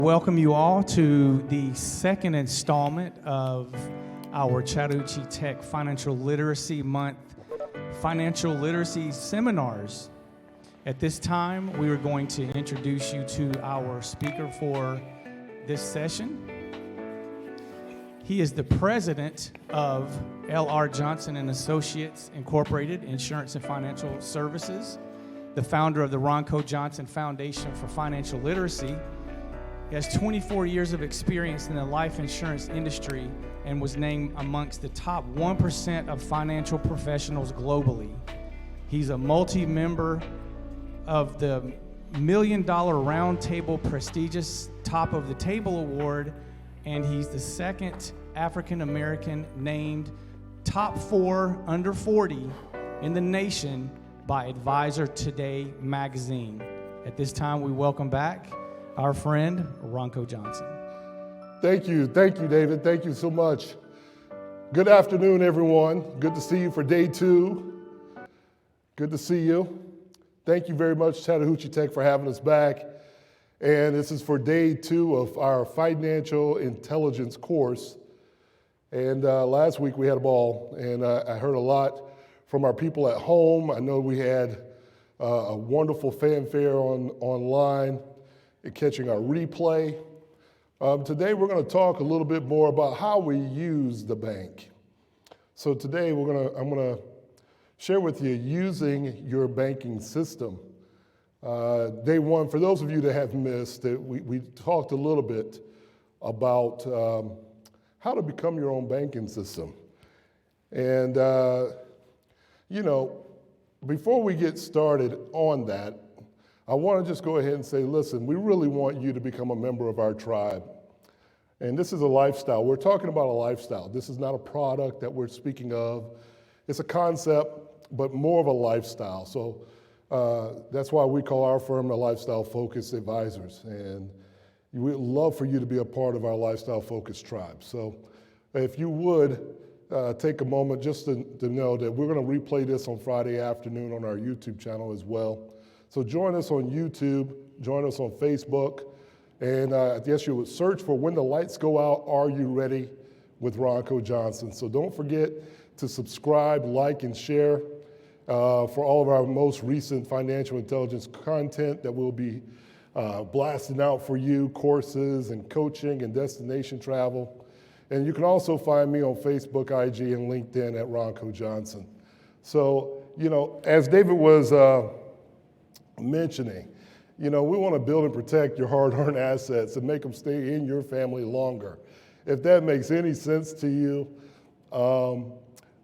Welcome you all to the second installment of our Chattahoochee Tech Financial Literacy Month Financial Literacy Seminars. At this time, we are going to introduce you to our speaker for this session. He is the president of L.R. Johnson and Associates Incorporated Insurance and Financial Services, the founder of the Ronco Johnson Foundation for Financial Literacy. He has 24 years of experience in the life insurance industry and was named amongst the top 1% of financial professionals globally. He's a multi-member of the $1 Million Roundtable prestigious Top of the Table Award, and he's the second African American named top 4 under 40 in the nation by Advisor Today magazine. At this time, we welcome back our friend, Ronco Johnson. Thank you, David. Thank you so much. Good afternoon, everyone. Good to see you for day 2. Good to see you. Thank you very much, Chattahoochee Tech, for having us back. And this is for day 2 of our financial intelligence course. And last week we had a ball, and I heard a lot from our people at home. I know we had a wonderful fanfare online, catching our replay. Today we're going to talk a little bit more about how we use the bank. So today I'm going to share with you using your banking system. Day 1, for those of you that have missed it, we talked a little bit about how to become your own banking system. And before we get started on that, I want to just go ahead and say, listen, we really want you to become a member of our tribe. And this is a lifestyle. We're talking about a lifestyle. This is not a product that we're speaking of. It's a concept, but more of a lifestyle. So that's why we call our firm the Lifestyle Focused Advisors. And we'd love for you to be a part of our Lifestyle Focused tribe. So if you would take a moment just to know that we're going to replay this on Friday afternoon on our YouTube channel as well. So join us on YouTube, join us on Facebook, and I guess you would search for When the Lights Go Out, Are You Ready? With Ronco Johnson. So don't forget to subscribe, like, and share for all of our most recent financial intelligence content that we'll be blasting out for you, courses and coaching and destination travel. And you can also find me on Facebook, IG, and LinkedIn at Ronco Johnson. So, as David was mentioning, we want to build and protect your hard-earned assets and make them stay in your family longer. If that makes any sense to you,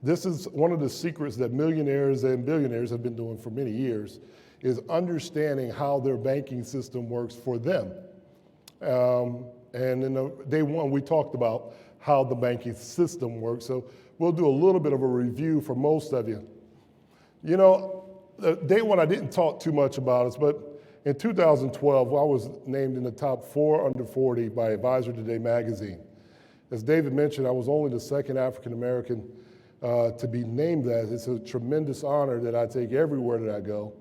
this is one of the secrets that millionaires and billionaires have been doing for many years, is understanding how their banking system works for them. And in day 1, we talked about how the banking system works. So we'll do a little bit of a review for most of you. Day 1, I didn't talk too much about it, but in 2012, I was named in the top 4 under 40 by Advisor Today magazine. As David mentioned, I was only the second African American to be named that. It's a tremendous honor that I take everywhere that I go.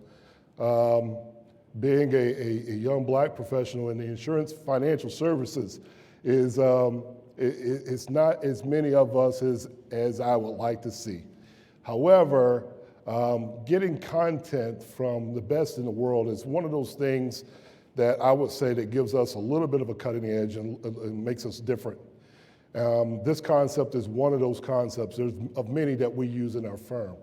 Being a young black professional in the insurance financial services is it's not as many of us as I would like to see. However, getting content from the best in the world is one of those things that I would say that gives us a little bit of a cutting edge and makes us different. This concept is one of those concepts. There's of many that we use in our firm.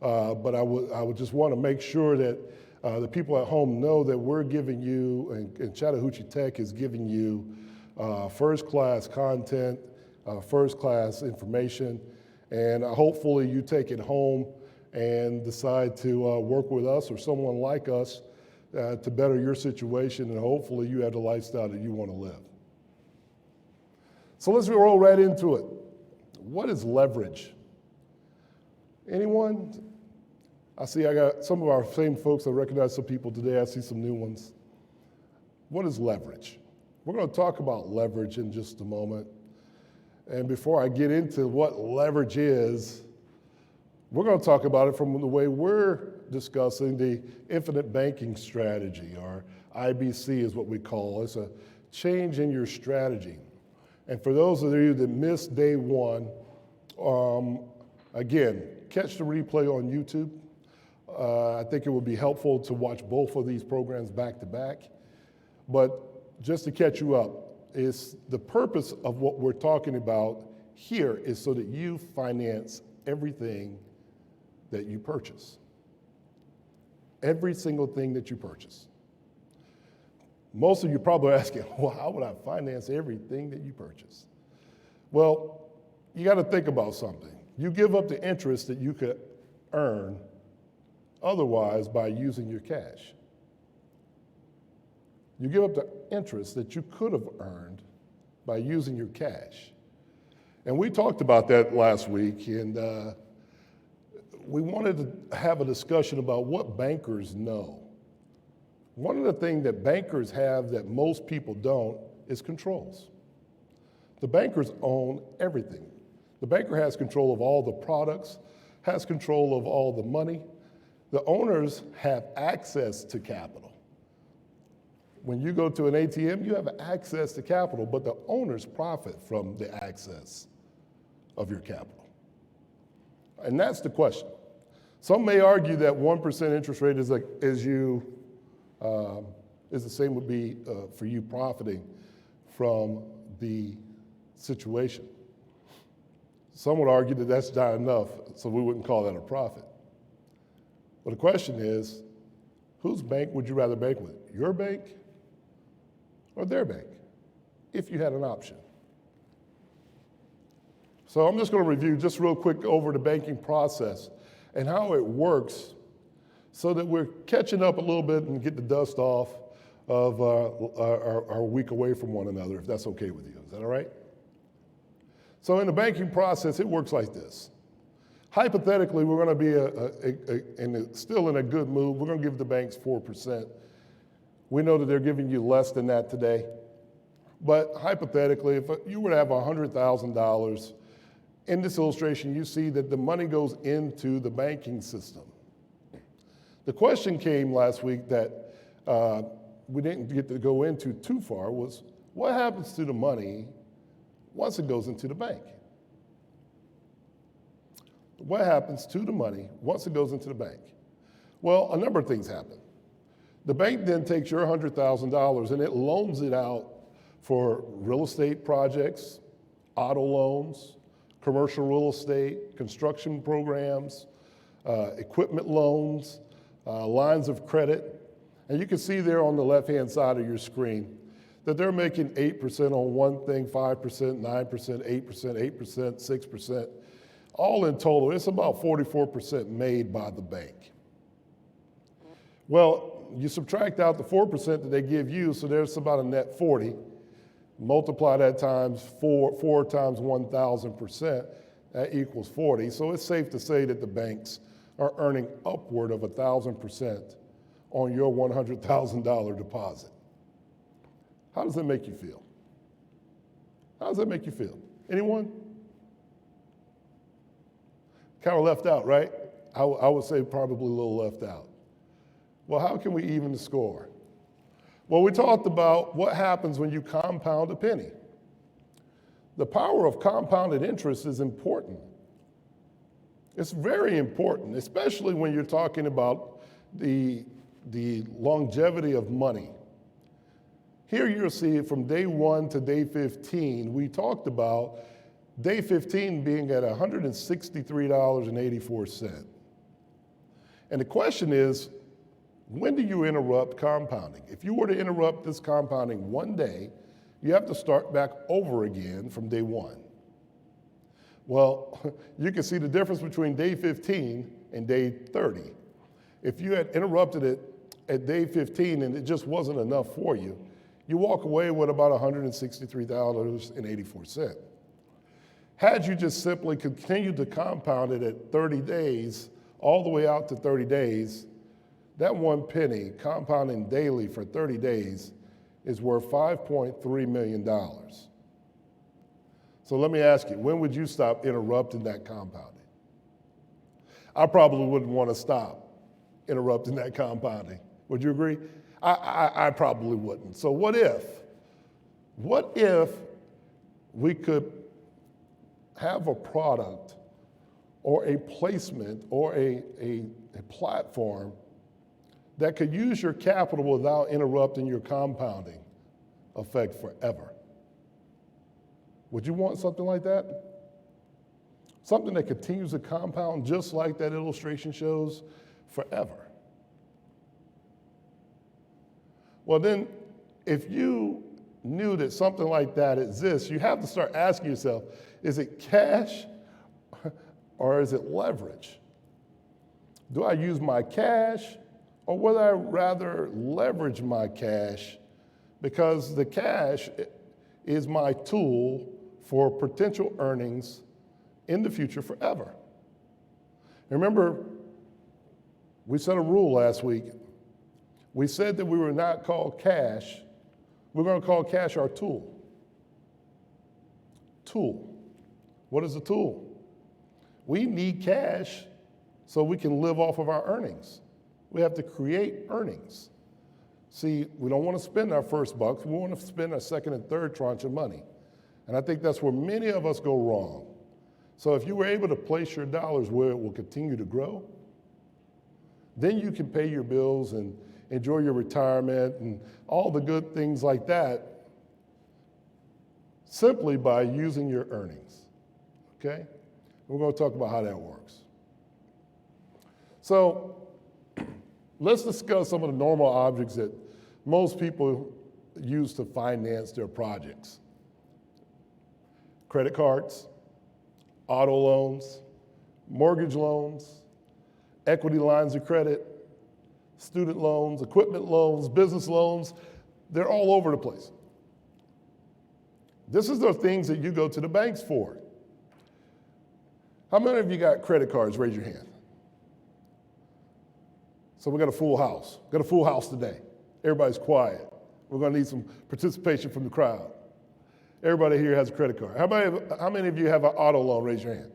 But I would just want to make sure that the people at home know that we're giving you, and Chattahoochee Tech is giving you first-class content, first-class information, and hopefully you take it home and decide to work with us or someone like us to better your situation, and hopefully you have the lifestyle that you want to live. So let's roll right into it. What is leverage? Anyone? I see I got some of our same folks. I recognize some people today. I see some new ones. What is leverage? We're going to talk about leverage in just a moment. And before I get into what leverage is, we're going to talk about it from the way we're discussing the infinite banking strategy, or IBC is what we call it. It's a change in your strategy. And for those of you that missed day one, again, catch the replay on YouTube. I think it would be helpful to watch both of these programs back to back. But just to catch you up, is the purpose of what we're talking about here is so that you finance everything that you purchase. Every single thing that you purchase. Most of you probably are asking, well, how would I finance everything that you purchase? Well, you got to think about something. You give up the interest that you could earn otherwise by using your cash. You give up the interest that you could have earned by using your cash. And we talked about that last week, and we wanted to have a discussion about what bankers know. One of the things that bankers have that most people don't is controls. The bankers own everything. The banker has control of all the products, has control of all the money. The owners have access to capital. When you go to an ATM, you have access to capital, but the owners profit from the access of your capital. And that's the question. Some may argue that 1% interest rate is the same would be for you profiting from the situation. Some would argue that that's not enough, so we wouldn't call that a profit. But the question is, whose bank would you rather bank with? Your bank or their bank, if you had an option? So I'm just going to review just real quick over the banking process and how it works so that we're catching up a little bit and get the dust off of our week away from one another, if that's okay with you. Is that all right? So in the banking process, it works like this. Hypothetically, we're going to be still in a good mood. We're going to give the banks 4%. We know that they're giving you less than that today. But hypothetically, if you were to have $100,000, in this illustration, you see that the money goes into the banking system. The question came last week that we didn't get to go into too far was, what happens to the money once it goes into the bank? What happens to the money once it goes into the bank? Well, a number of things happen. The bank then takes your $100,000 and it loans it out for real estate projects, auto loans, commercial real estate, construction programs, equipment loans, lines of credit. And you can see there on the left-hand side of your screen that they're making 8% on one thing, 5%, 9%, 8%, 8%, 6%. All in total, it's about 44% made by the bank. Well, you subtract out the 4% that they give you, so there's about a net 40. Multiply that times 4 times 1,000%, that equals 40. So it's safe to say that the banks are earning upward of 1,000% on your $100,000 deposit. How does that make you feel? How does that make you feel? Anyone? Kind of left out, right? I would say probably a little left out. Well, how can we even the score? Well, we talked about what happens when you compound a penny. The power of compounded interest is important. It's very important, especially when you're talking about the longevity of money. Here you'll see from day 1 to day 15, we talked about day 15 being at $163.84. And the question is, when do you interrupt compounding? If you were to interrupt this compounding one day, you have to start back over again from day 1. Well, you can see the difference between day 15 and day 30. If you had interrupted it at day 15 and it just wasn't enough for you, you walk away with about $163.84. Had you just simply continued to compound it at 30 days, all the way out to 30 days, that one penny compounding daily for 30 days is worth $5.3 million. So let me ask you, when would you stop interrupting that compounding? I probably wouldn't want to stop interrupting that compounding. Would you agree? I probably wouldn't. So what if What if we could have a product or a placement or a platform that could use your capital without interrupting your compounding effect forever? Would you want something like that? Something that continues to compound just like that illustration shows forever. Well, then, if you knew that something like that exists, you have to start asking yourself, is it cash or is it leverage? Do I use my cash or would I rather leverage my cash because the cash is my tool for potential earnings in the future forever? Remember, we set a rule last week. We said that we were not called cash. We're going to call cash our tool. Tool. What is a tool? We need cash so we can live off of our earnings. We have to create earnings. See, we don't want to spend our first bucks. We want to spend our second and third tranche of money. And I think that's where many of us go wrong. So if you were able to place your dollars where it will continue to grow, then you can pay your bills and enjoy your retirement and all the good things like that simply by using your earnings, okay? We're going to talk about how that works. So let's discuss some of the normal objects that most people use to finance their projects. Credit cards, auto loans, mortgage loans, equity lines of credit, student loans, equipment loans, business loans, they're all over the place. This is the things that you go to the banks for. How many of you got credit cards? Raise your hand. So we got a full house. Got a full house today. Everybody's quiet. We're going to need some participation from the crowd. Everybody here has a credit card. How many of you have an auto loan? Raise your hand.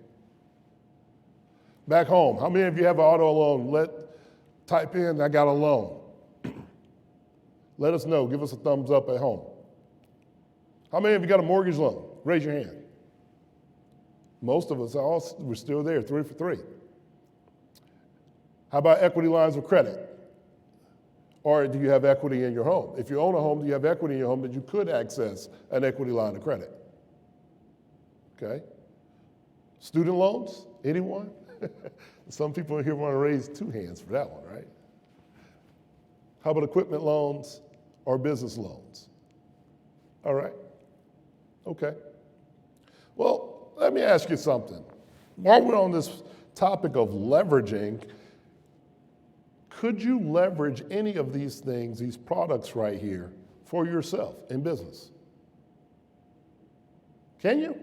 Back home, how many of you have an auto loan? Type in, I got a loan. Let us know. Give us a thumbs up at home. How many of you got a mortgage loan? Raise your hand. Most of us, we're still there, 3 for 3. How about equity lines of credit? Or do you have equity in your home? If you own a home, do you have equity in your home that you could access an equity line of credit? Okay. Student loans? Anyone? Some people here want to raise 2 hands for that one, right? How about equipment loans or business loans? All right. Okay. Well, let me ask you something. While we're on this topic of leveraging, could you leverage any of these things, these products right here, for yourself in business? Can you?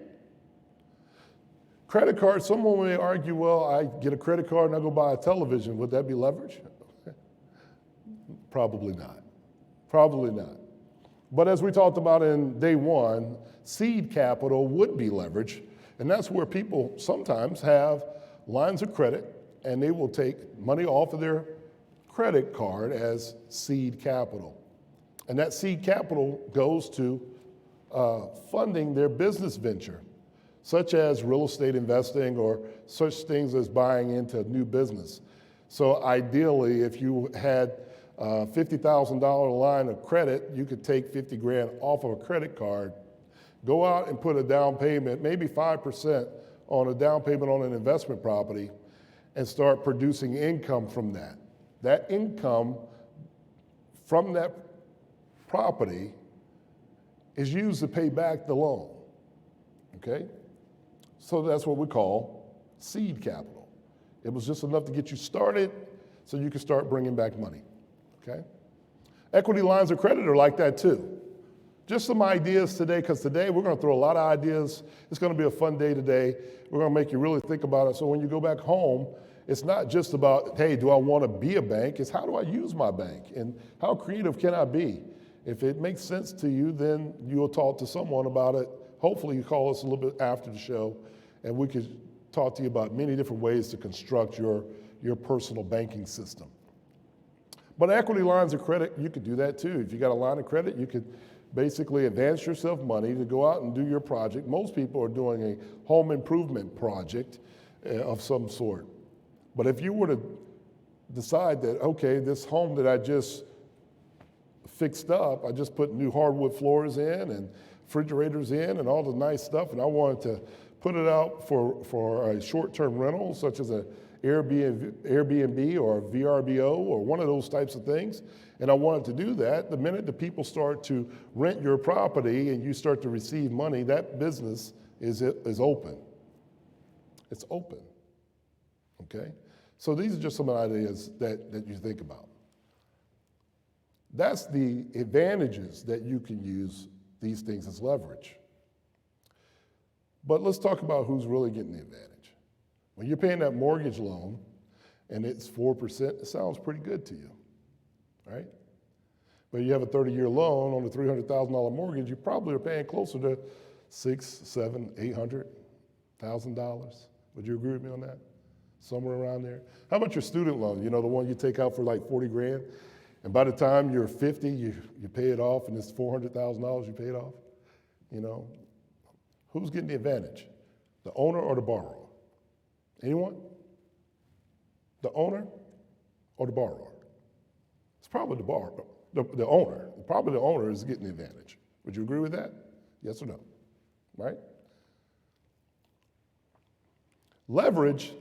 Credit card, someone may argue, well, I get a credit card and I go buy a television. Would that be leverage? Probably not. Probably not. But as we talked about in day one, seed capital would be leverage. And that's where people sometimes have lines of credit and they will take money off of their credit card as seed capital. And that seed capital goes to funding their business venture, such as real estate investing or such things as buying into new business. So ideally, if you had a $50,000 line of credit, you could take 50 grand off of a credit card, go out and put a down payment, maybe 5% on a down payment on an investment property, and start producing income from that. That income from that property is used to pay back the loan, okay? So that's what we call seed capital. It was just enough to get you started so you can start bringing back money, okay? Equity lines of credit are like that too. Just some ideas today, because today we're going to throw a lot of ideas. It's going to be a fun day today. We're going to make you really think about it. So when you go back home, it's not just about, hey, do I want to be a bank? It's how do I use my bank? And how creative can I be? If it makes sense to you, then you'll talk to someone about it. Hopefully you call us a little bit after the show, and we could talk to you about many different ways to construct your personal banking system. But equity lines of credit, you could do that too. If you got a line of credit, you could basically advance yourself money to go out and do your project. Most people are doing a home improvement project of some sort. But if you were to decide that, okay, this home that I just fixed up, I just put new hardwood floors in and refrigerators in and all the nice stuff, and I wanted to put it out for a short-term rental, such as an Airbnb or a VRBO or one of those types of things, and I wanted to do that. The minute the people start to rent your property and you start to receive money, that business is open. It's open, okay? So these are just some ideas that you think about. That's the advantages that you can use these things as leverage. But let's talk about who's really getting the advantage. When you're paying that mortgage loan and it's 4%, it sounds pretty good to you, right? But you have a 30-year loan on a $300,000 mortgage, you probably are paying closer to $600,000, $700,000, $800,000. Would you agree with me on that? Somewhere around there. How about your student loan? You know, the one you take out for like 40 grand, and by the time you're 50, you pay it off, and it's $400,000 you paid off. You know, who's getting the advantage? The owner or the borrower? Anyone? The owner or the borrower? It's probably the borrower, the owner. Probably the owner is getting the advantage. Would you agree with that? Yes or no? Right? Leverage.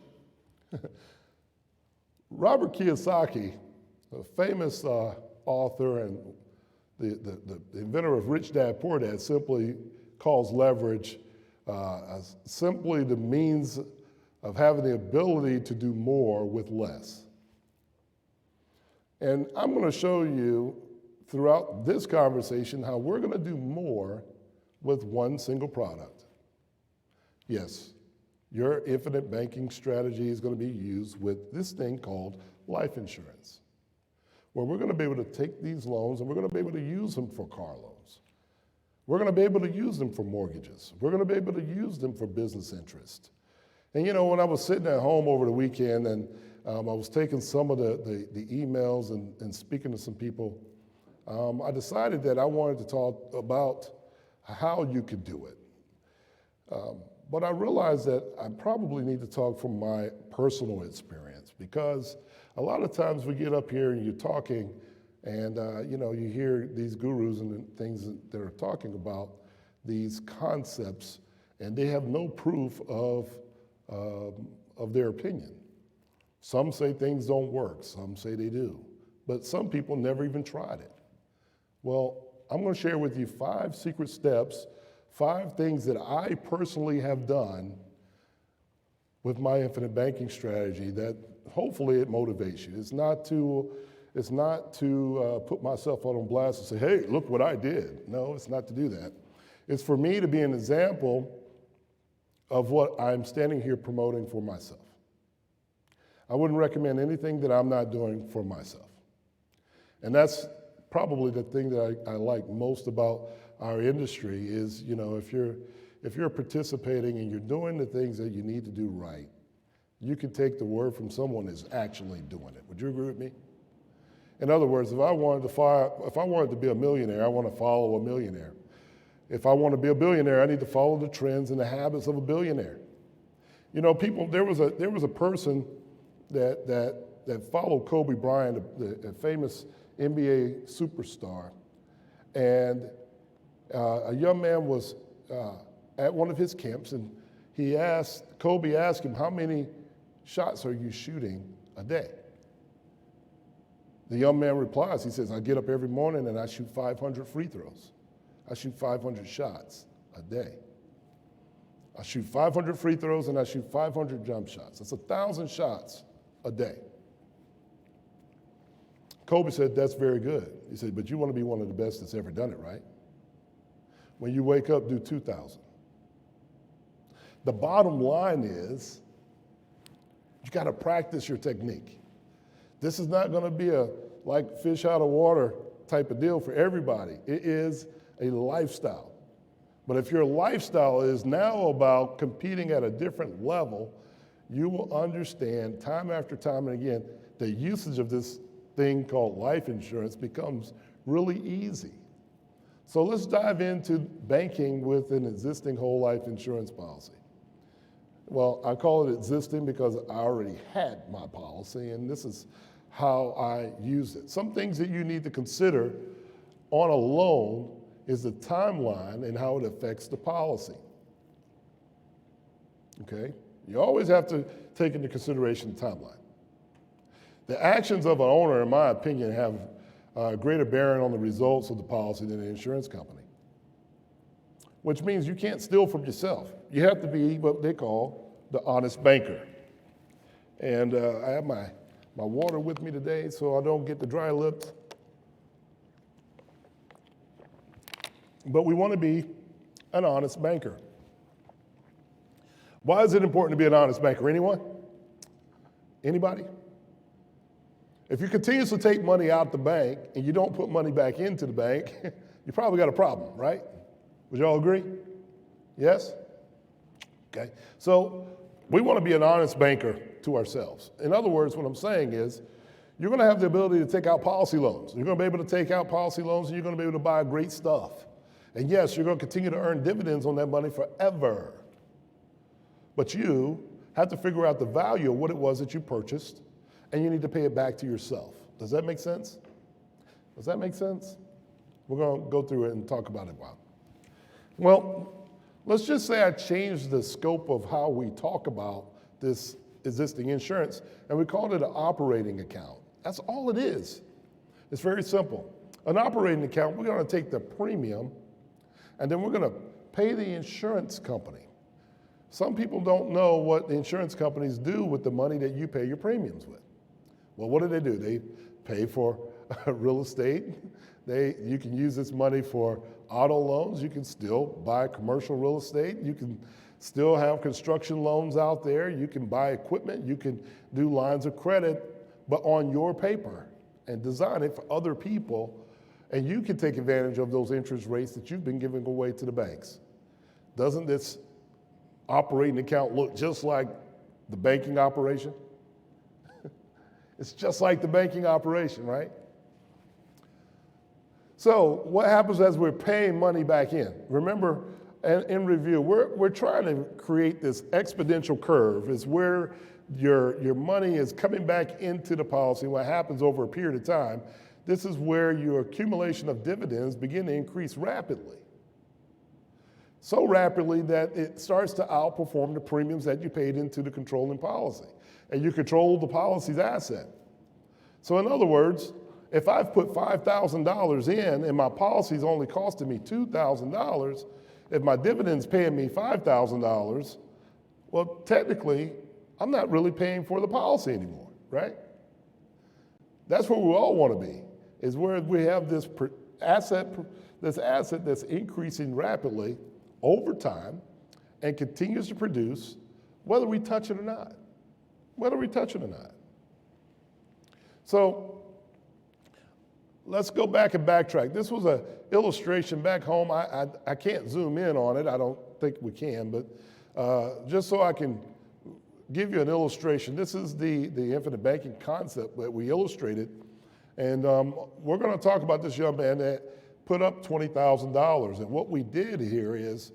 Robert Kiyosaki, a famous author and the inventor of Rich Dad, Poor Dad, simply calls leverage as simply the means of having the ability to do more with less. And I'm going to show you throughout this conversation how we're going to do more with one single product. Yes, your infinite banking strategy is going to be used with this thing called life insurance, where we're going to be able to take these loans and we're going to be able to use them for car loans. We're going to be able to use them for mortgages. We're going to be able to use them for business interest. And you know, when I was sitting at home over the weekend and I was taking some of the emails and speaking to some people, I decided that I wanted to talk about how you could do it. But I realized that I probably need to talk from my personal experience, because a lot of times we get up here and you're talking and you know, you hear these gurus and things that are talking about these concepts, and they have no proof of their opinion. Some say things don't work, some say they do, but some people never even tried it. Well, I'm going to share with you 5 secret steps, 5 things that I personally have done with my infinite banking strategy that hopefully it motivates you. It's not to put myself out on blast and say, hey, look what I did. No, it's not to do that. It's for me to be an example of what I'm standing here promoting for myself. I wouldn't recommend anything that I'm not doing for myself. And that's probably the thing that I like most about our industry is, you know, if you're participating and you're doing the things that you need to do right, you can take the word from someone that's actually doing it. Would you agree with me? In other words, if I wanted to be a millionaire, I want to follow a millionaire. If I want to be a billionaire, I need to follow the trends and the habits of a billionaire. You know, there was a person that followed Kobe Bryant, the famous NBA superstar, and a young man was at one of his camps, and Kobe asked him, how many shots are you shooting a day? The young man replies, he says, I get up every morning and I shoot 500 free throws. I shoot 500 shots a day. I shoot 500 free throws and I shoot 500 jump shots. That's 1,000 shots a day. Kobe said, that's very good. He said, but you want to be one of the best that's ever done it, right? When you wake up, do 2,000. The bottom line is, you got to practice your technique. This is not going to be a like fish out of water type of deal for everybody. It is a lifestyle. But if your lifestyle is now about competing at a different level, you will understand time after time and again, the usage of this thing called life insurance becomes really easy. So let's dive into banking with an existing whole life insurance policy. Well, I call it existing because I already had my policy, and this is how I use it. Some things that you need to consider on a loan is the timeline and how it affects the policy. Okay? You always have to take into consideration the timeline. The actions of an owner, in my opinion, have a greater bearing on the results of the policy than the insurance company, which means you can't steal from yourself. You have to be what they call the honest banker. And I have my water with me today so I don't get the dry lips. But we want to be an honest banker. Why is it important to be an honest banker? Anyone? Anybody? If you continuously take money out the bank and you don't put money back into the bank, you probably got a problem, right? Would you all agree? Yes? Okay. So we want to be an honest banker to ourselves. In other words, what I'm saying is you're going to have the ability to take out policy loans. You're going to be able to take out policy loans and you're going to be able to buy great stuff. And yes, you're going to continue to earn dividends on that money forever. But you have to figure out the value of what it was that you purchased, and you need to pay it back to yourself. Does that make sense? Does that make sense? We're going to go through it and talk about it a while. Well, let's just say I changed the scope of how we talk about this existing insurance, and we called it an operating account. That's all it is. It's very simple. An operating account, we're going to take the premium, and then we're going to pay the insurance company. Some people don't know what the insurance companies do with the money that you pay your premiums with. Well, what do? They pay for real estate. You can use this money for auto loans. You can still buy commercial real estate. You can still have construction loans out there. You can buy equipment. You can do lines of credit, but on your paper and design it for other people. And you can take advantage of those interest rates that you've been giving away to the banks. Doesn't this operating account look just like the banking operation? It's just like the banking operation, right? So what happens as we're paying money back in? Remember, in review, we're trying to create this exponential curve. It's where your money is coming back into the policy. What happens over a period of time, this is where your accumulation of dividends begin to increase rapidly. So rapidly that it starts to outperform the premiums that you paid into the controlling policy. And you control the policy's asset. So in other words, if I've put $5,000 in and my policy's only costing me $2,000, if my dividend's paying me $5,000, well, technically, I'm not really paying for the policy anymore, right? That's where we all want to be, is where we have this asset that's increasing rapidly over time and continues to produce whether we touch it or not. Whether we touch it or not. So let's go back and backtrack. This was an illustration back home. I can't zoom in on it. I don't think we can, but just so I can give you an illustration. This is the infinite banking concept that we illustrated. And we're going to talk about this young man that put up $20,000. And what we did here is,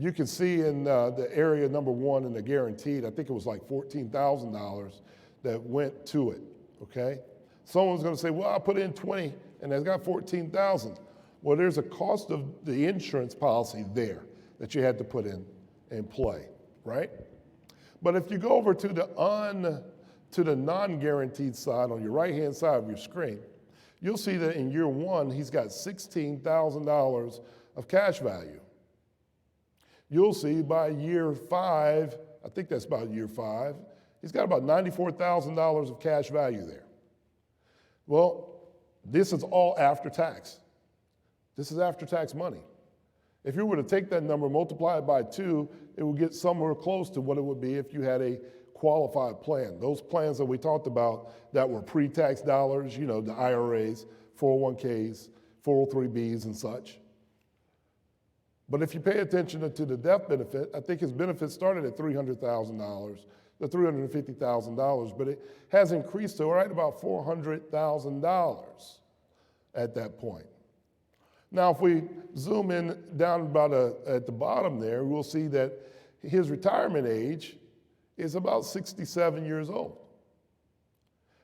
you can see in the area number one in the guaranteed, I think it was like $14,000 that went to it, okay? Someone's gonna say, well, I put in 20 and it's got 14,000. Well, there's a cost of the insurance policy there that you had to put in play, right? But if you go over to the non-guaranteed side on your right-hand side of your screen, you'll see that in year one, he's got $16,000 of cash value. You'll see by year 5, I think that's about year 5, he's got about $94,000 of cash value there. Well, this is all after tax. This is after tax money. If you were to take that number, multiply it by 2, it would get somewhere close to what it would be if you had a qualified plan. Those plans that we talked about that were pre-tax dollars, you know, the IRAs, 401ks, 403bs and such. But if you pay attention to the death benefit, I think his benefit started at $300,000, the $350,000, but it has increased to right about $400,000 at that point. Now, if we zoom in down about at the bottom there, we'll see that his retirement age is about 67 years old.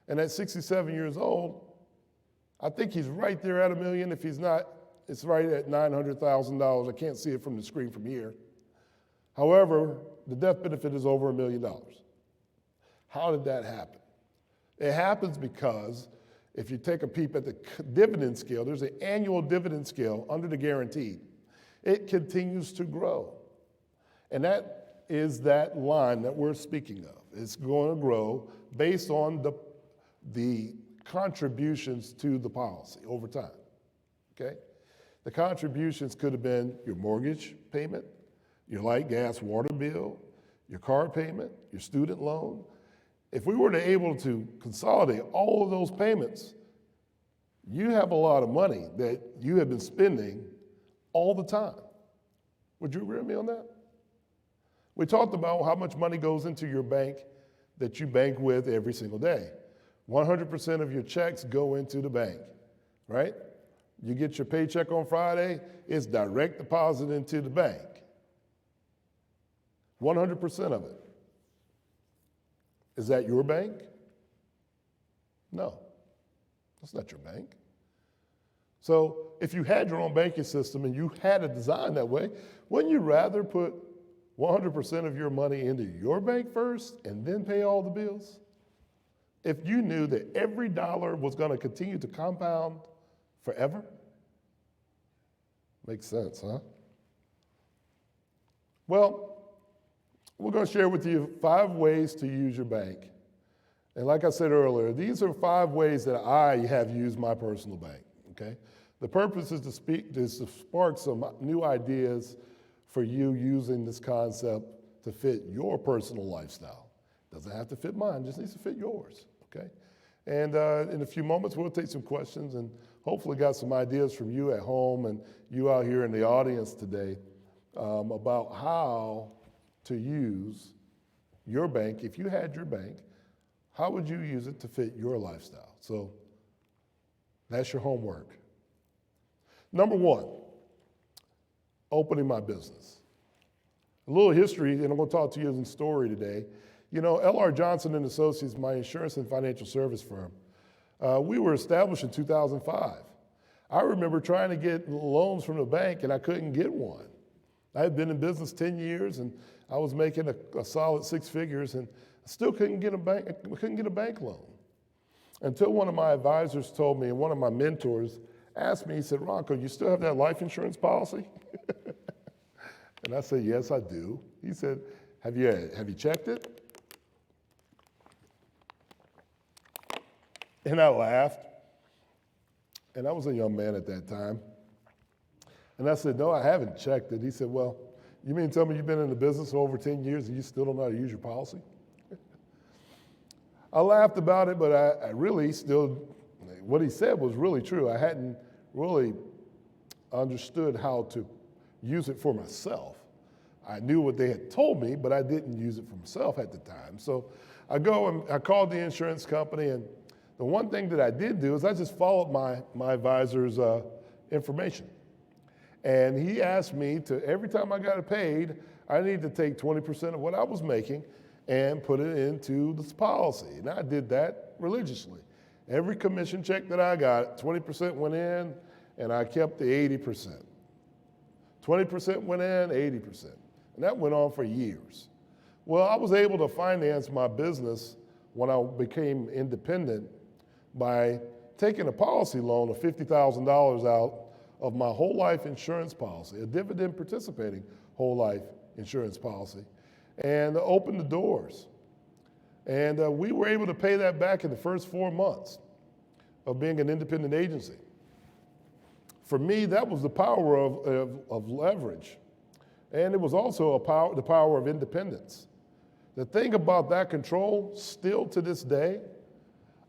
And at 67 years old, I think he's right there at $1 million. If he's not, it's right at $900,000. I can't see it from the screen from here. However, the death benefit is over $1 million. How did that happen? It happens because if you take a peep at the dividend scale, there's an annual dividend scale under the guaranteed. It continues to grow. And that is that line that we're speaking of. It's going to grow based on the contributions to the policy over time, okay? The contributions could have been your mortgage payment, your light, gas, water bill, your car payment, your student loan. If we were to able to consolidate all of those payments, you have a lot of money that you have been spending all the time. Would you agree with me on that? We talked about how much money goes into your bank that you bank with every single day. 100% of your checks go into the bank, right? You get your paycheck on Friday, it's direct deposit into the bank. 100% of it. Is that your bank? No, that's not your bank. So if you had your own banking system and you had it designed that way, wouldn't you rather put 100% of your money into your bank first and then pay all the bills? If you knew that every dollar was going to continue to compound forever? Makes sense, huh? Well, we're going to share with you 5 ways to use your bank. And like I said earlier, these are 5 ways that I have used my personal bank, okay? The purpose is to spark some new ideas for you using this concept to fit your personal lifestyle. Doesn't have to fit mine, just needs to fit yours, okay? And in a few moments, we'll take some questions and hopefully got some ideas from you at home and you out here in the audience today about how to use your bank. If you had your bank, how would you use it to fit your lifestyle? So that's your homework. Number 1, opening my business. A little history, and I'm going to talk to you in story today. You know, L.R. Johnson and Associates, my insurance and financial service firm, we were established in 2005. I remember trying to get loans from the bank, and I couldn't get one. I had been in business 10 years, and I was making a solid 6 figures, and I still couldn't get a bank loan. Until one of my advisors told me, and one of my mentors asked me, he said, "Ronco, you still have that life insurance policy?" And I said, "Yes, I do." He said, have you checked it?" And I laughed. And I was a young man at that time. And I said, "No, I haven't checked it." He said, "Well, you mean to tell me you've been in the business for over 10 years and you still don't know how to use your policy?" I laughed about it, but I really still, what he said was really true. I hadn't really understood how to use it for myself. I knew what they had told me, but I didn't use it for myself at the time. So I go and I called the insurance company, and the one thing that I did do is I just followed my advisor's information. And he asked me to, every time I got it paid, I needed to take 20% of what I was making and put it into this policy. And I did that religiously. Every commission check that I got, 20% went in, and I kept the 80%. 20% went in, 80%. And that went on for years. Well, I was able to finance my business when I became independent by taking a policy loan of $50,000 out of my whole life insurance policy, a dividend participating whole life insurance policy, and opened the doors. And we were able to pay that back in the first 4 months of being an independent agency. For me, that was the power of leverage. And it was also the power of independence. The thing about that control, still to this day,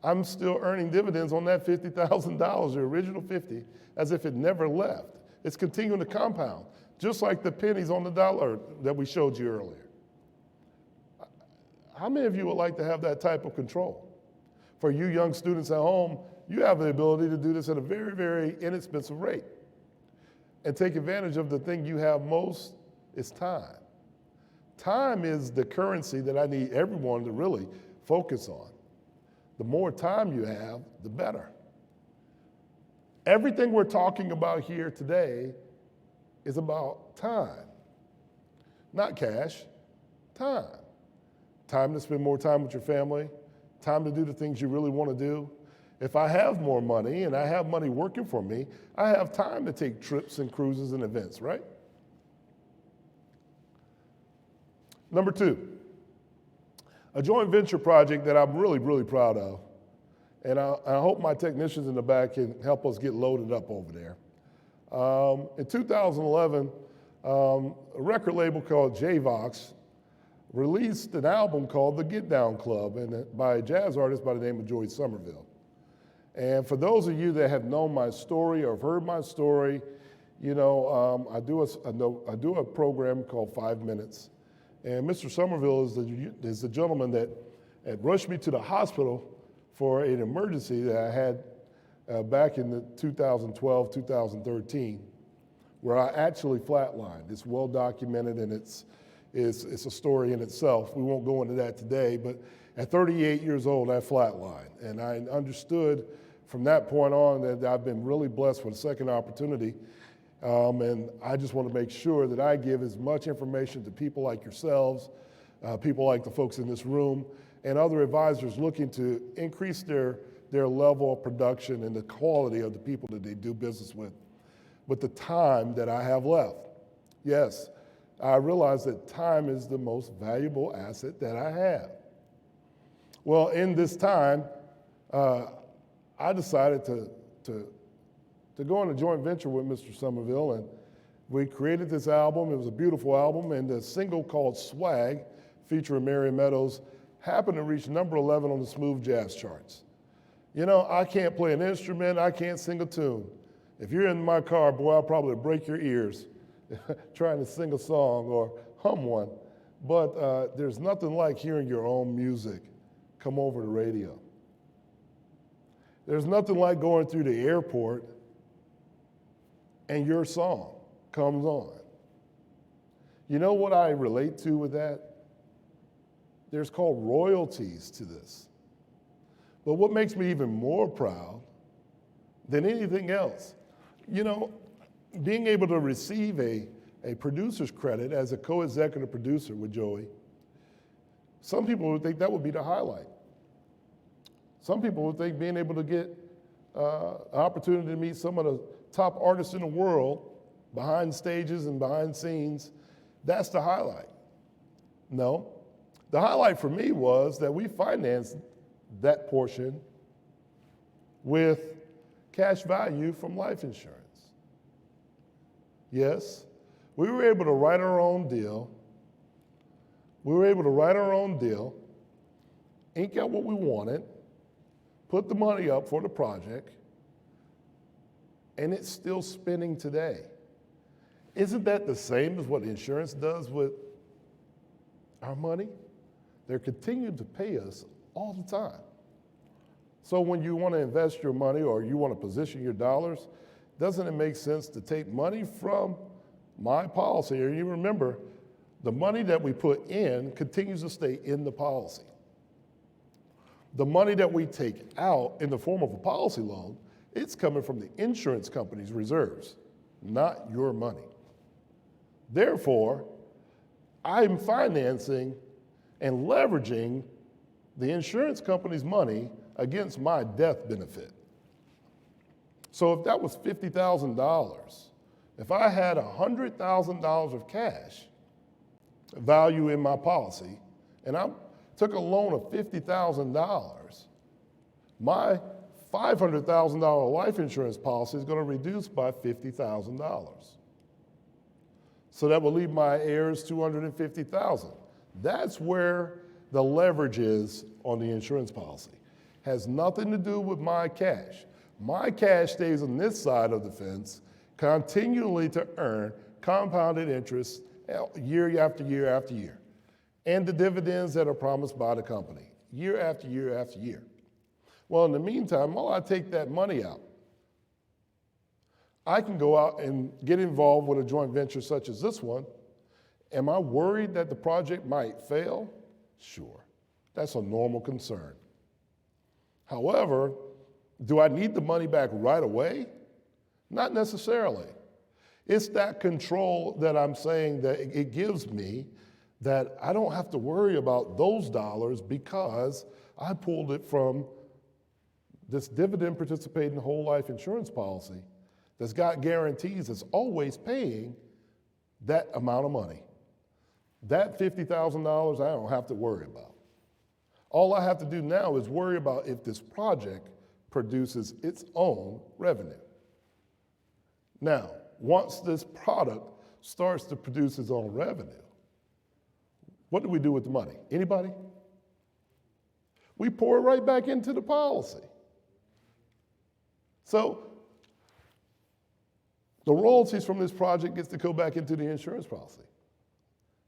I'm still earning dividends on that $50,000, the original 50, as if it never left. It's continuing to compound, just like the pennies on the dollar that we showed you earlier. How many of you would like to have that type of control? For you young students at home, you have the ability to do this at a very, very inexpensive rate. and take advantage of the thing you have most is time. Time is the currency that I need everyone to really focus on. The more time you have, the better. Everything we're talking about here today is about time. Not cash, time. Time to spend more time with your family, time to do the things you really want to do. If I have more money and I have money working for me, I have time to take trips and cruises and events, right? Number 2, a joint venture project that I'm really, really proud of, and I hope my technicians in the back can help us get loaded up over there. In 2011, a record label called J-Vox released an album called The Get Down Club by a jazz artist by the name of Joey Somerville. And for those of you that have known my story or have heard my story, you know, I do a program called 5 Minutes. And Mr. Somerville is the gentleman that had rushed me to the hospital for an emergency that I had back in the 2012, 2013, where I actually flatlined. It's well documented and it's a story in itself. We won't go into that today, but at 38 years old, I flatlined. And I understood from that point on that I've been really blessed with a second opportunity. And I just want to make sure that I give as much information to people like yourselves, people like the folks in this room, and other advisors looking to increase their level of production and the quality of the people that they do business with the time that I have left. Yes, I realize that time is the most valuable asset that I have. Well, in this time, I decided to go on a joint venture with Mr. Somerville, and we created this album. It was a beautiful album, and the single called Swag, featuring Marion Meadows, happened to reach number 11 on the smooth jazz charts. You know, I can't play an instrument, I can't sing a tune. If you're in my car, boy, I'll probably break your ears trying to sing a song or hum one. But there's nothing like hearing your own music come over the radio. There's nothing like going through the airport and your song comes on. You know what I relate to with that? There's called royalties to this. But what makes me even more proud than anything else, you know, being able to receive a producer's credit as a co-executive producer with Joey, some people would think that would be the highlight. Some people would think being able to get an opportunity to meet some of the top artists in the world behind stages and behind scenes, that's the highlight. No, the highlight for me was that we financed that portion with cash value from life insurance. Yes, we were able to write our own deal. Ink out what we wanted, put the money up for the project, and it's still spinning today. Isn't that the same as what insurance does with our money? They're continuing to pay us all the time. So when you want to invest your money or you want to position your dollars, doesn't it make sense to take money from my policy? Or you remember, the money that we put in continues to stay in the policy. The money that we take out in the form of a policy loan, it's coming from the insurance company's reserves, not your money. Therefore, I'm financing and leveraging the insurance company's money against my death benefit. So if that was $50,000, if I had $100,000 of cash value in my policy, and I took a loan of $50,000, my $500,000 life insurance policy is going to reduce by $50,000. So that will leave my heirs $250,000. That's where the leverage is on the insurance policy. Has nothing to do with my cash. My cash stays on this side of the fence, continually to earn compounded interest year after year after year, and the dividends that are promised by the company, year after year after year. Well, in the meantime, while I take that money out, I can go out and get involved with a joint venture such as this one. Am I worried that the project might fail? Sure. That's a normal concern. However, do I need the money back right away? Not necessarily. It's that control that I'm saying that it gives me, that I don't have to worry about those dollars because I pulled it from this dividend participating whole life insurance policy that's got guarantees, that's always paying that amount of money. That $50,000 I don't have to worry about. All I have to do now is worry about if this project produces its own revenue. Now, once this product starts to produce its own revenue, what do we do with the money? Anybody? We pour it right back into the policy. So the royalties from this project gets to go back into the insurance policy.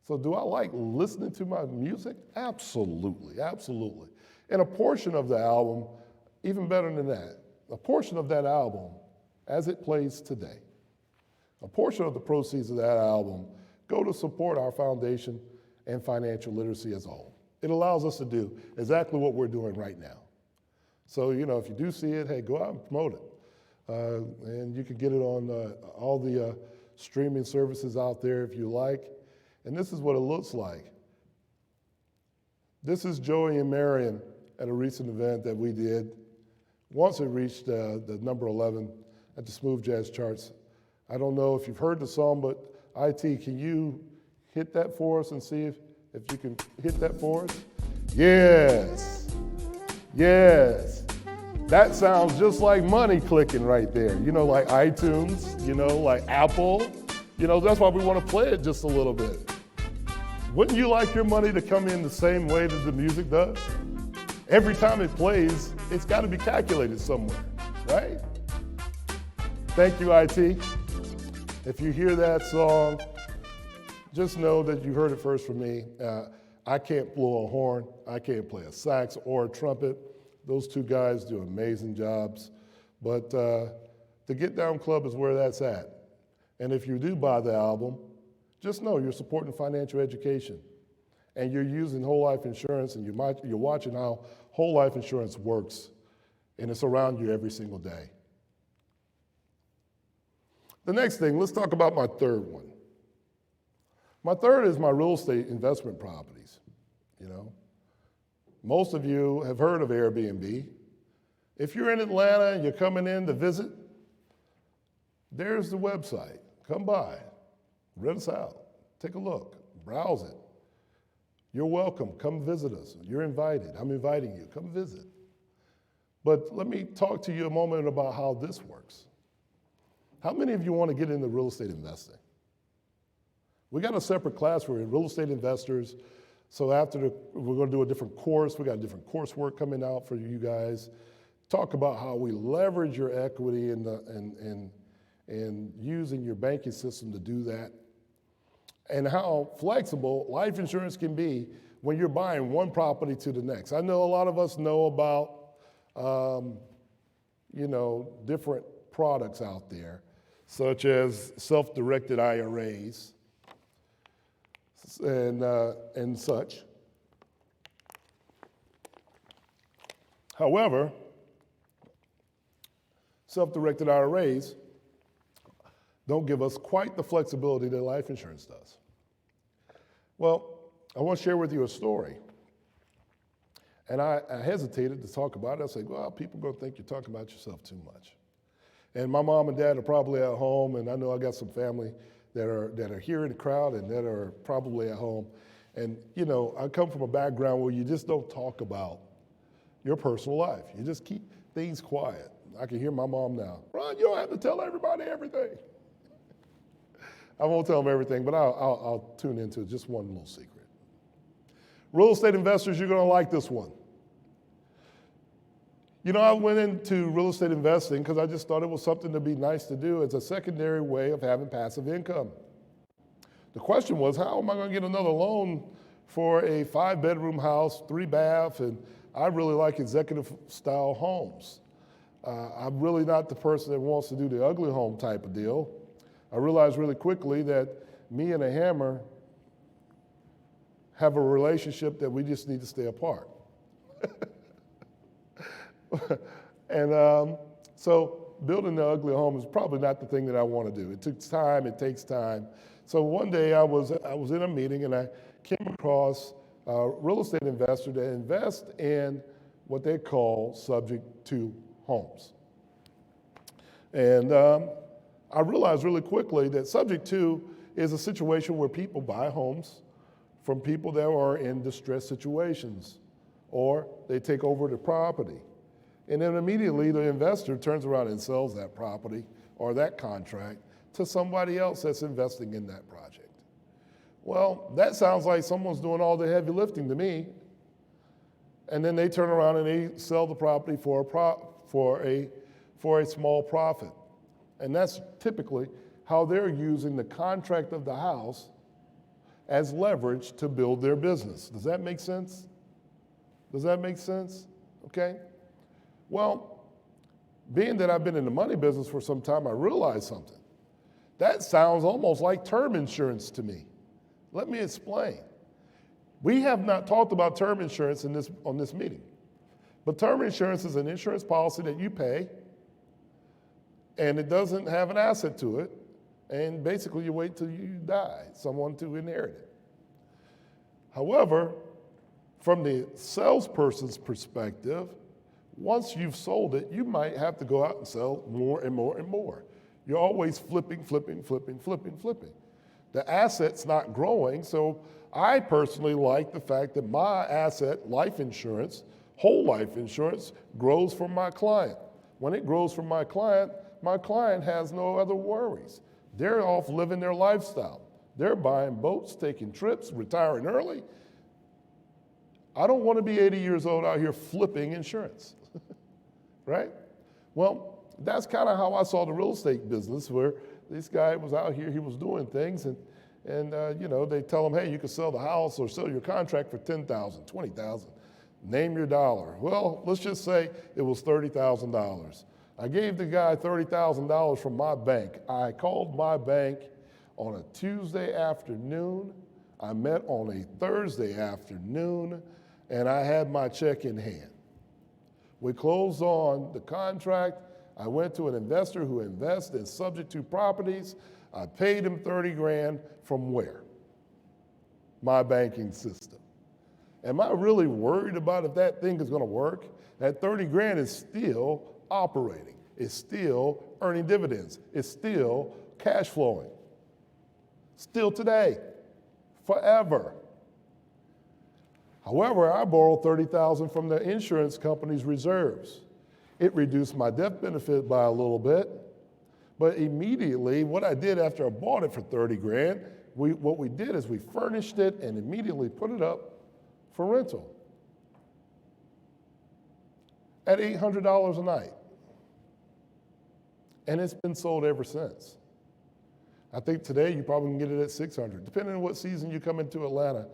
So do I like listening to my music? Absolutely, absolutely. And a portion of the album, even better than that, a portion of that album, as it plays today, a portion of the proceeds of that album go to support our foundation and financial literacy as a whole. It allows us to do exactly what we're doing right now. So, if you do see it, hey, go out and promote it. And you can get it on all the streaming services out there if you like. And this is what it looks like. This is Joey and Marion at a recent event that we did. Once it reached the number 11 at the Smooth Jazz charts. I don't know if you've heard the song, but IT, can you hit that for us and see if you can hit that for us? Yes, yes. That sounds just like money clicking right there. Like iTunes, like Apple. That's why we want to play it just a little bit. Wouldn't you like your money to come in the same way that the music does? Every time it plays, it's got to be calculated somewhere, right? Thank you, IT. If you hear that song, just know that you heard it first from me. I can't blow a horn. I can't play a sax or a trumpet. Those two guys do amazing jobs. But the Get Down Club is where that's at. And if you do buy the album, just know you're supporting financial education. And you're using whole life insurance, and you're watching how whole life insurance works. And it's around you every single day. The next thing, let's talk about my third one. My third is my real estate investment properties. Most of you have heard of Airbnb. If you're in Atlanta and you're coming in to visit, there's the website. Come by, rent us out, take a look, browse it. You're welcome, come visit us. You're invited, I'm inviting you, come visit. But let me talk to you a moment about how this works. How many of you want to get into real estate investing? We got a separate class for real estate investors. So we're going to do a different course. We got different coursework coming out for you guys. Talk about how we leverage your equity and using your banking system to do that. And how flexible life insurance can be when you're buying one property to the next. I know a lot of us know about, different products out there, such as self-directed IRAs and such. However, self-directed IRAs don't give us quite the flexibility that life insurance does. Well, I want to share with you a story. And I hesitated to talk about it. I said, well, people are going to think you're talking about yourself too much. And my mom and dad are probably at home, and I know I got some family that are here in the crowd and that are probably at home. And, I come from a background where you just don't talk about your personal life. You just keep things quiet. I can hear my mom now. Ron, you don't have to tell everybody everything. I won't tell them everything, but I'll tune into just one little secret. Real estate investors, you're going to like this one. I went into real estate investing because I just thought it was something to be nice to do as a secondary way of having passive income. The question was, how am I going to get another loan for a 5-bedroom house, 3-bath, and I really like executive style homes. I'm really not the person that wants to do the ugly home type of deal. I realized really quickly that me and a hammer have a relationship that we just need to stay apart. And so building the ugly home is probably not the thing that I want to do. It took time, it takes time. So one day I was in a meeting and I came across a real estate investor that invests in what they call subject to homes. And I realized really quickly that subject to is a situation where people buy homes from people that are in distressed situations, or they take over the property. And then immediately the investor turns around and sells that property or that contract to somebody else that's investing in that project. Well, that sounds like someone's doing all the heavy lifting to me, and then they turn around and they sell the property for a small profit. And that's typically how they're using the contract of the house as leverage to build their business. Does that make sense? Does that make sense? Okay. Well, being that I've been in the money business for some time, I realized something. That sounds almost like term insurance to me. Let me explain. We have not talked about term insurance on this meeting. But term insurance is an insurance policy that you pay, and it doesn't have an asset to it, and basically you wait till you die, someone to inherit it. However, from the salesperson's perspective, once you've sold it, you might have to go out and sell more and more and more. You're always flipping. The asset's not growing, so I personally like the fact that my asset, life insurance, whole life insurance, grows from my client. When it grows from my client has no other worries. They're off living their lifestyle. They're buying boats, taking trips, retiring early. I don't want to be 80 years old out here flipping insurance, right? Well, that's kind of how I saw the real estate business, where this guy was out here, he was doing things, and they tell him, hey, you can sell the house or sell your contract for $10,000, $20,000. Name your dollar. Well, let's just say it was $30,000. I gave the guy $30,000 from my bank. I called my bank on a Tuesday afternoon. I met on a Thursday afternoon, and I had my check in hand. We closed on the contract. I went to an investor who invests in subject to properties. I paid him 30 grand from where? My banking system. Am I really worried about if that thing is going to work? That 30 grand is still operating. It's still earning dividends. It's still cash flowing. Still today, forever. However, I borrowed $30,000 from the insurance company's reserves. It reduced my death benefit by a little bit, but immediately what I did after I bought it for 30 grand, what we did is we furnished it and immediately put it up for rental at $800 a night. And it's been sold ever since. I think today you probably can get it at $600, depending on what season you come into Atlanta.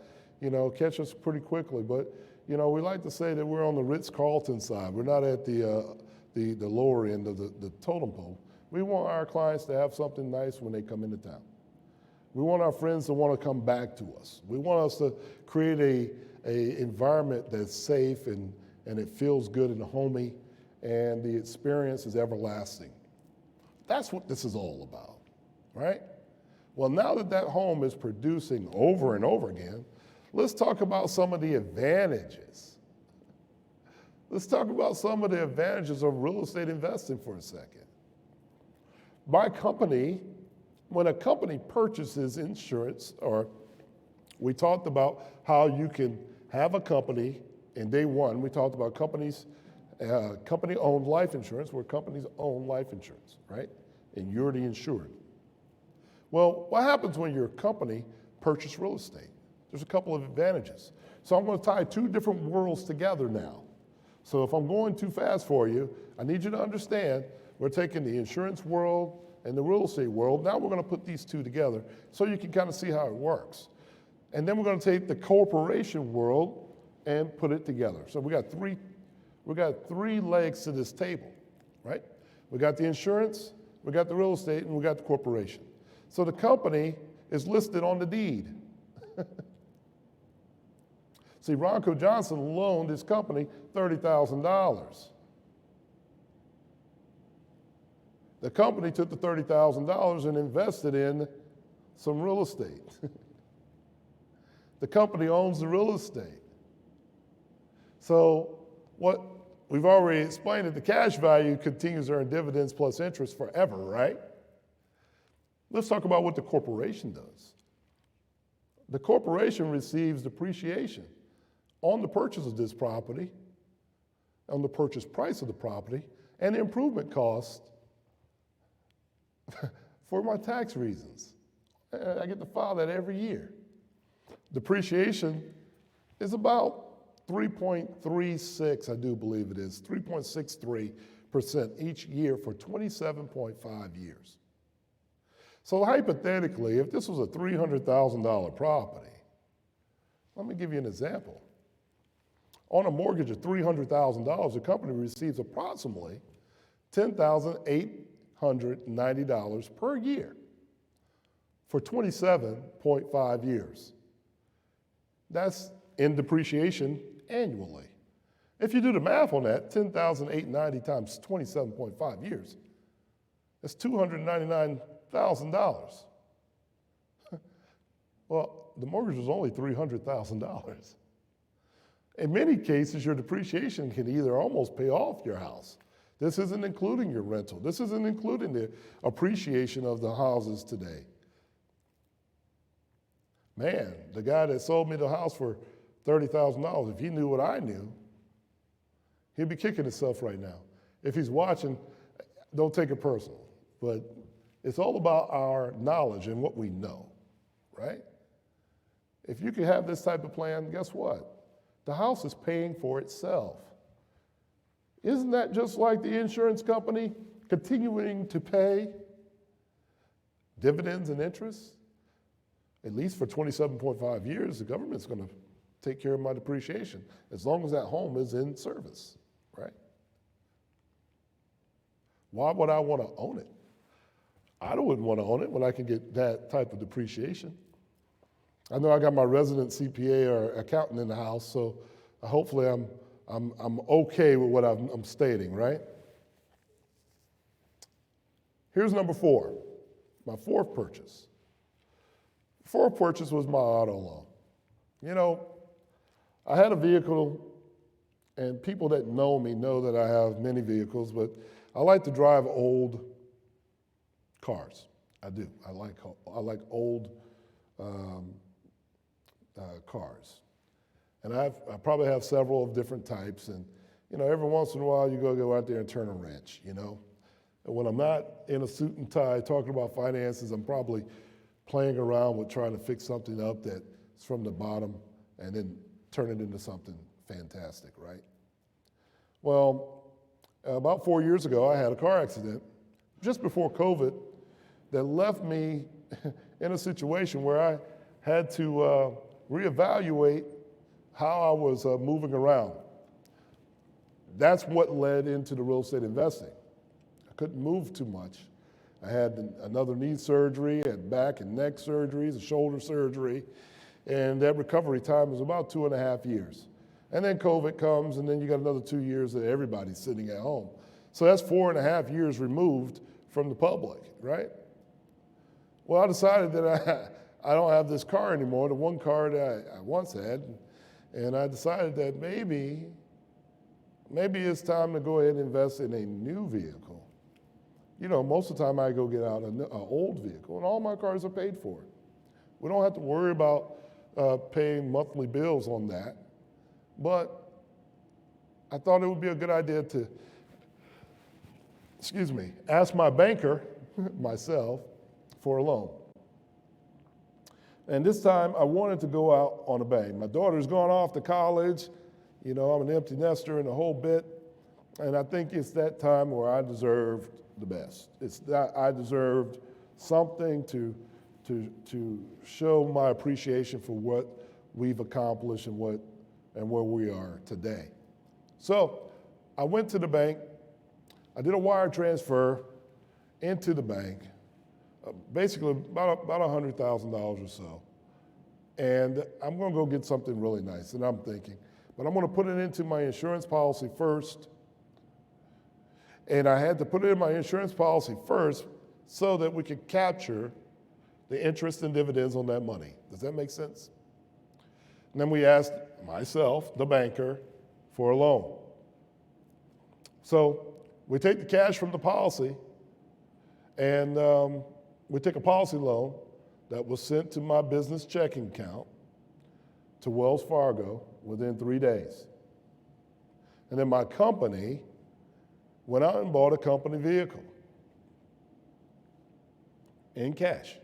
Catch us pretty quickly. But, we like to say that we're on the Ritz-Carlton side. We're not at the lower end of the totem pole. We want our clients to have something nice when they come into town. We want our friends to want to come back to us. We want us to create a environment that's safe and it feels good and homey, and the experience is everlasting. That's what this is all about, right? Well, now that home is producing over and over again, let's talk about some of the advantages. Let's talk about some of the advantages of real estate investing for a second. My company, when a company purchases insurance, or we talked about how you can have a company, in day one, we talked about company-owned life insurance, where companies own life insurance, right? And you're the insured. Well, what happens when your company purchases real estate? There's a couple of advantages. So I'm going to tie two different worlds together now. So if I'm going too fast for you, I need you to understand we're taking the insurance world and the real estate world. Now we're going to put these two together so you can kind of see how it works. And then we're going to take the corporation world and put it together. So we got three legs to this table, right? We got the insurance, we got the real estate, and we got the corporation. So the company is listed on the deed. See, Ronco Johnson loaned his company $30,000. The company took the $30,000 and invested in some real estate. The company owns the real estate. So what we've already explained that the cash value continues to earn dividends plus interest forever, right? Let's talk about what the corporation does. The corporation receives depreciation on the purchase of this property, on the purchase price of the property, and the improvement cost for my tax reasons. I get to file that every year. Depreciation is about 3.36, I do believe it is, 3.63% each year for 27.5 years. So hypothetically, if this was a $300,000 property, let me give you an example. On a mortgage of $300,000, the company receives approximately $10,890 per year for 27.5 years. That's in depreciation annually. If you do the math on that, $10,890 times 27.5 years, that's $299,000. Well, the mortgage was only $300,000. In many cases, your depreciation can either almost pay off your house. This isn't including your rental. This isn't including the appreciation of the houses today. Man, the guy that sold me the house for $30,000, if he knew what I knew, he'd be kicking himself right now. If he's watching, don't take it personal, but it's all about our knowledge and what we know, right? If you can have this type of plan, guess what? The house is paying for itself. Isn't that just like the insurance company continuing to pay dividends and interest? At least for 27.5 years, the government's going to take care of my depreciation as long as that home is in service, right? Why would I want to own it? I wouldn't want to own it when I can get that type of depreciation. I know I got my resident CPA or accountant in the house, so hopefully I'm okay with what I'm stating, right? Here's number 4, my fourth purchase. Fourth purchase was my auto loan. You know, I had a vehicle, and people that know me know that I have many vehicles, but I like to drive old cars. I do. I like old cars. And I probably have several of different types, and you know, every once in a while you go out there and turn a wrench, you know. And when I'm not in a suit and tie talking about finances, I'm probably playing around with trying to fix something up that's from the bottom and then turn it into something fantastic, right? Well, about 4 years ago, I had a car accident just before COVID that left me in a situation where I had to reevaluate how I was moving around. That's what led into the real estate investing. I couldn't move too much. I had another knee surgery, had back and neck surgeries, a shoulder surgery, and that recovery time was about 2.5 years. And then COVID comes, and then you got another 2 years that everybody's sitting at home. So that's 4.5 years removed from the public, right? Well, I decided that I don't have this car anymore, the one car that I once had, and I decided that maybe it's time to go ahead and invest in a new vehicle. You know, most of the time I go get out an old vehicle, and all my cars are paid for. We don't have to worry about paying monthly bills on that. But I thought it would be a good idea to, ask my banker, myself, for a loan. And this time I wanted to go out on a bang. My daughter's gone off to college. You know, I'm an empty nester and the whole bit. And I think it's that time where I deserved the best. It's that I deserved something to show my appreciation for what we've accomplished and where we are today. So I went to the bank, I did a wire transfer into the bank, basically about $100,000 or so. And I'm going to go get something really nice, and I'm thinking, but I'm going to put it into my insurance policy first. And I had to put it in my insurance policy first so that we could capture the interest and dividends on that money. Does that make sense? And then we asked myself, the banker, for a loan. So we take the cash from the policy, and we take a policy loan that was sent to my business checking account to Wells Fargo within 3 days. And then my company went out and bought a company vehicle in cash.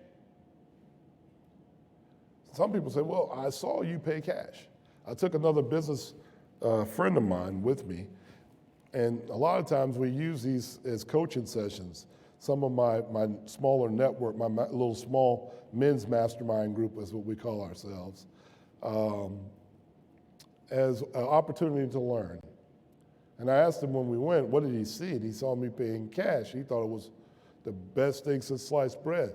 Some people say, well, I saw you pay cash. I took another business friend of mine with me, and a lot of times we use these as coaching sessions. Some of my smaller network, my little small men's mastermind group is what we call ourselves, as an opportunity to learn. And I asked him when we went, what did he see? And he saw me paying cash. He thought it was the best thing since sliced bread.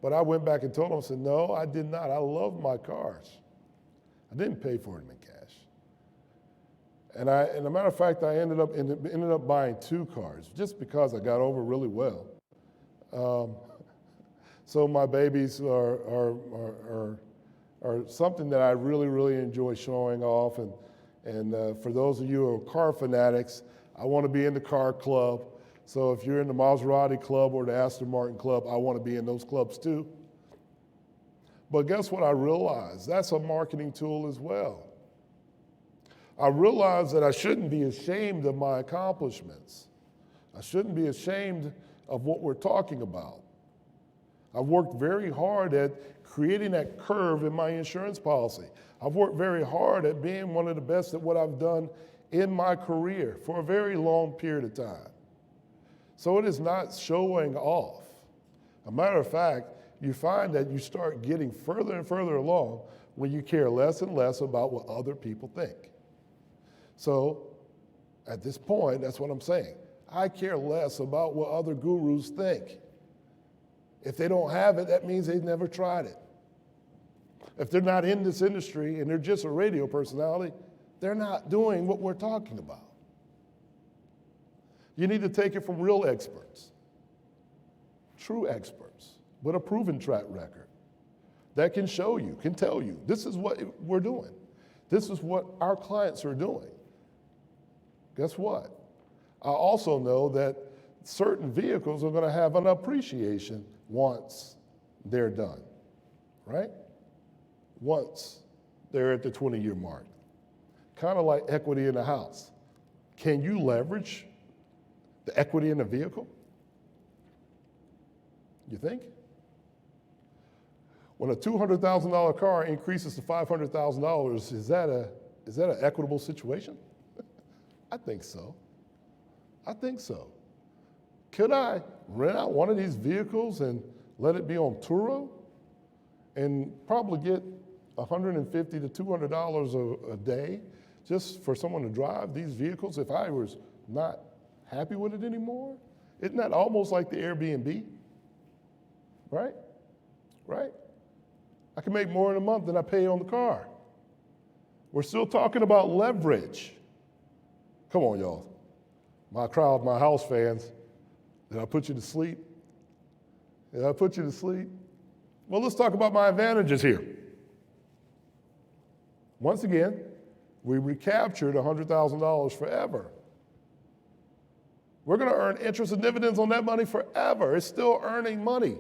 But I went back and told him, I said, no, I did not. I love my cars. I didn't pay for them in cash. And as a matter of fact, I ended up buying 2 cars just because I got over really well. So my babies are something that I really, really enjoy showing off. And for those of you who are car fanatics, I want to be in the car club. So if you're in the Maserati club or the Aston Martin club, I want to be in those clubs too. But guess what I realized? That's a marketing tool as well. I realized that I shouldn't be ashamed of my accomplishments. I shouldn't be ashamed of what we're talking about. I've worked very hard at creating that curve in my insurance policy. I've worked very hard at being one of the best at what I've done in my career for a very long period of time. So it is not showing off. A matter of fact, you find that you start getting further and further along when you care less and less about what other people think. So at this point, that's what I'm saying. I care less about what other gurus think. If they don't have it, that means they've never tried it. If they're not in this industry and they're just a radio personality, they're not doing what we're talking about. You need to take it from real experts, true experts, with a proven track record that can show you, can tell you, this is what we're doing. This is what our clients are doing. Guess what? I also know that certain vehicles are going to have an appreciation once they're done, right? Once they're at the 20-year mark. Kind of like equity in a house. Can you leverage the equity in a vehicle? You think? When a $200,000 car increases to $500,000, is that an equitable situation? I think so. I think so. Could I rent out one of these vehicles and let it be on Turo and probably get $150 to $200 a day just for someone to drive these vehicles if I was not happy with it anymore? Isn't that almost like the Airbnb? Right? Right? I can make more in a month than I pay on the car. We're still talking about leverage. Come on, y'all. My crowd, my house fans, did I put you to sleep? Did I put you to sleep? Well, let's talk about my advantages here. Once again, we recaptured $100,000 forever. We're going to earn interest and dividends on that money forever. It's still earning money,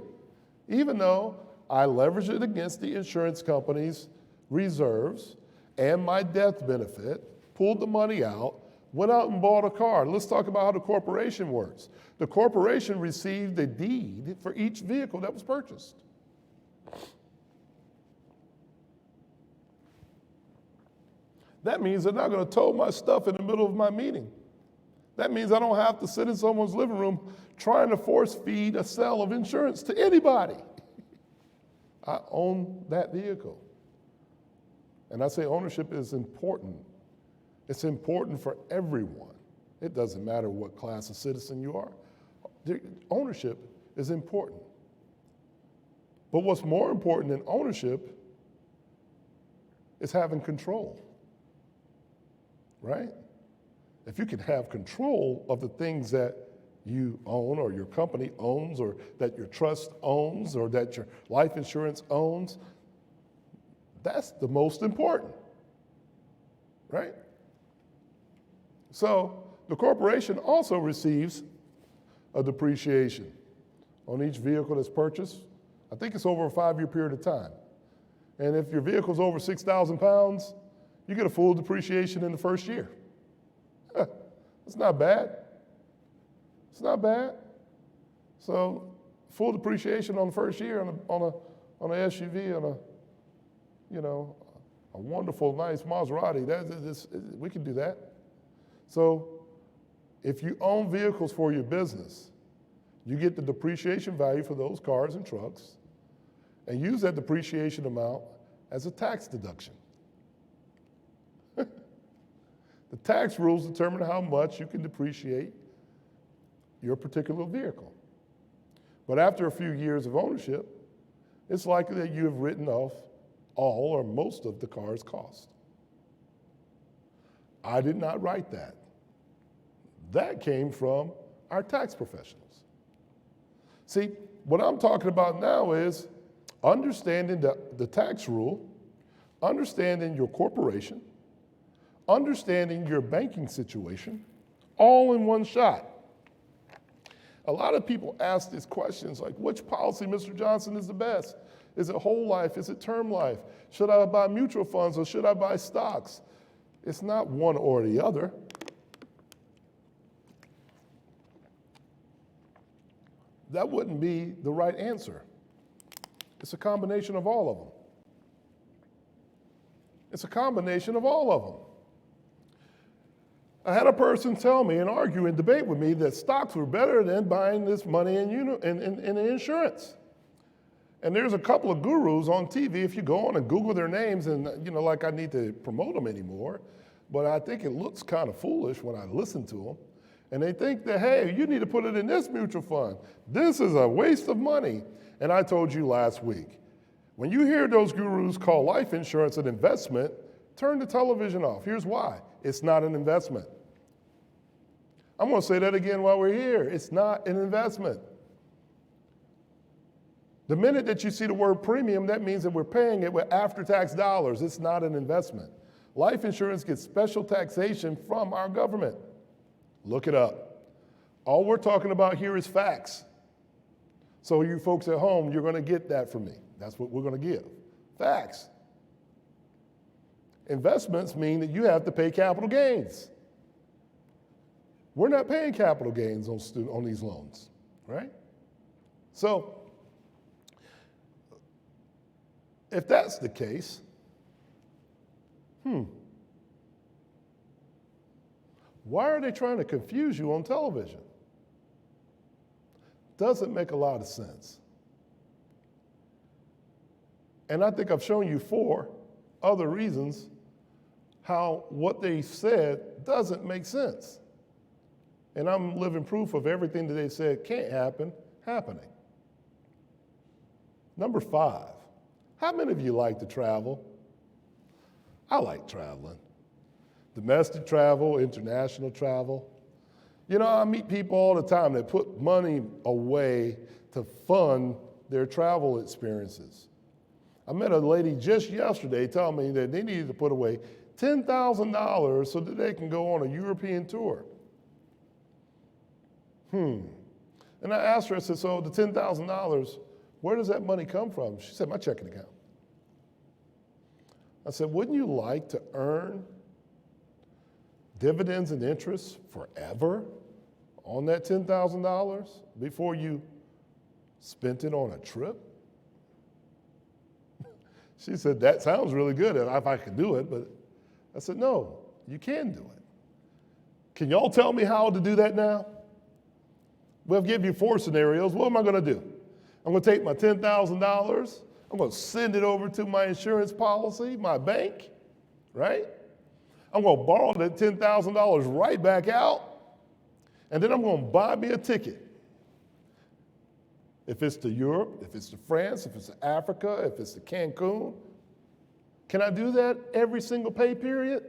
even though I leveraged it against the insurance company's reserves and my death benefit, pulled the money out, went out and bought a car. Let's talk about how the corporation works. The corporation received a deed for each vehicle that was purchased. That means they're not going to tow my stuff in the middle of my meeting. That means I don't have to sit in someone's living room trying to force feed a sale of insurance to anybody. I own that vehicle. And I say ownership is important. It's important for everyone. It doesn't matter what class of citizen you are. Ownership is important. But what's more important than ownership is having control, right? If you can have control of the things that you own or your company owns or that your trust owns or that your life insurance owns, that's the most important, right? So the corporation also receives a depreciation on each vehicle that's purchased. I think it's over a 5-year period of time. And if your vehicle's over 6,000 pounds, you get a full depreciation in the first year. It's not bad. It's not bad. So full depreciation on the first year on a SUV, on a wonderful, nice Maserati. We can do that. So if you own vehicles for your business, you get the depreciation value for those cars and trucks and use that depreciation amount as a tax deduction. The tax rules determine how much you can depreciate your particular vehicle. But after a few years of ownership, it's likely that you have written off all or most of the car's cost. I did not write that. That came from our tax professionals. See, what I'm talking about now is understanding the tax rule, understanding your corporation, understanding your banking situation, all in one shot. A lot of people ask these questions like, which policy, Mr. Johnson, is the best? Is it whole life? Is it term life? Should I buy mutual funds or should I buy stocks? It's not one or the other. That wouldn't be the right answer. It's a combination of all of them. It's a combination of all of them. I had a person tell me and argue and debate with me that stocks were better than buying this money in insurance. And there's a couple of gurus on TV, if you go on and Google their names, and like I need to promote them anymore, but I think it looks kind of foolish when I listen to them. And they think that, hey, you need to put it in this mutual fund. This is a waste of money. And I told you last week, when you hear those gurus call life insurance an investment, turn the television off. Here's why. It's not an investment. I'm going to say that again while we're here. It's not an investment. The minute that you see the word premium, that means that we're paying it with after-tax dollars. It's not an investment. Life insurance gets special taxation from our government. Look it up. All we're talking about here is facts. So you folks at home, you're going to get that from me. That's what we're going to give. Facts. Investments mean that you have to pay capital gains. We're not paying capital gains on these loans, right? So if that's the case, why are they trying to confuse you on television? Doesn't make a lot of sense. And I think I've shown you 4 other reasons how what they said doesn't make sense. And I'm living proof of everything that they said can't happen, happening. Number 5, how many of you like to travel? I like traveling. Domestic travel, international travel. I meet people all the time that put money away to fund their travel experiences. I met a lady just yesterday telling me that they needed to put away $10,000 so that they can go on a European tour. And I asked her, I said, so the $10,000, where does that money come from? She said, my checking account. I said, wouldn't you like to earn dividends and interest forever on that $10,000 before you spent it on a trip? She said, that sounds really good if I could do it, but I said, no, you can do it. Can y'all tell me how to do that now? We'll give you 4 scenarios. What am I going to do? I'm going to take my $10,000. I'm going to send it over to my insurance policy, my bank, right? I'm going to borrow that $10,000 right back out. And then I'm going to buy me a ticket. If it's to Europe, if it's to France, if it's to Africa, if it's to Cancun. Can I do that every single pay period?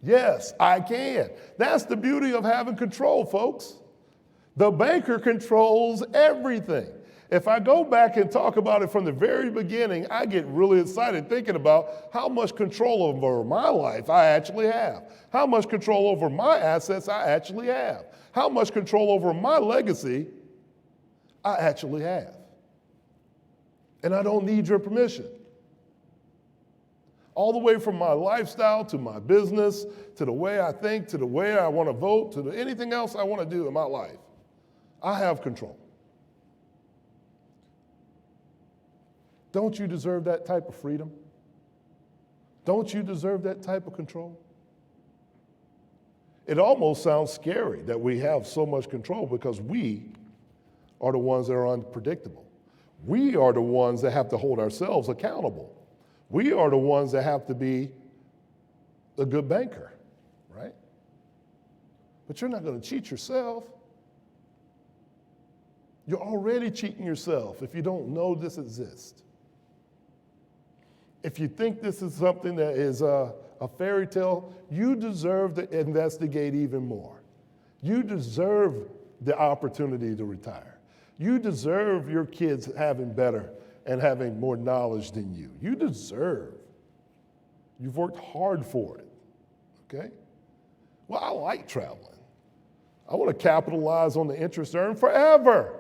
Yes, I can. That's the beauty of having control, folks. The banker controls everything. If I go back and talk about it from the very beginning, I get really excited thinking about how much control over my life I actually have, how much control over my assets I actually have, how much control over my legacy I actually have. And I don't need your permission. All the way from my lifestyle to my business, to the way I think, to the way I want to vote, to anything else I want to do in my life, I have control. Don't you deserve that type of freedom? Don't you deserve that type of control? It almost sounds scary that we have so much control because we are the ones that are unpredictable. We are the ones that have to hold ourselves accountable. We are the ones that have to be a good banker, right? But you're not going to cheat yourself. You're already cheating yourself if you don't know this exists. If you think this is something that is a fairy tale, you deserve to investigate even more. You deserve the opportunity to retire. You deserve your kids having better and having more knowledge than you. You deserve. You've worked hard for it, okay? Well, I like traveling. I want to capitalize on the interest earned forever,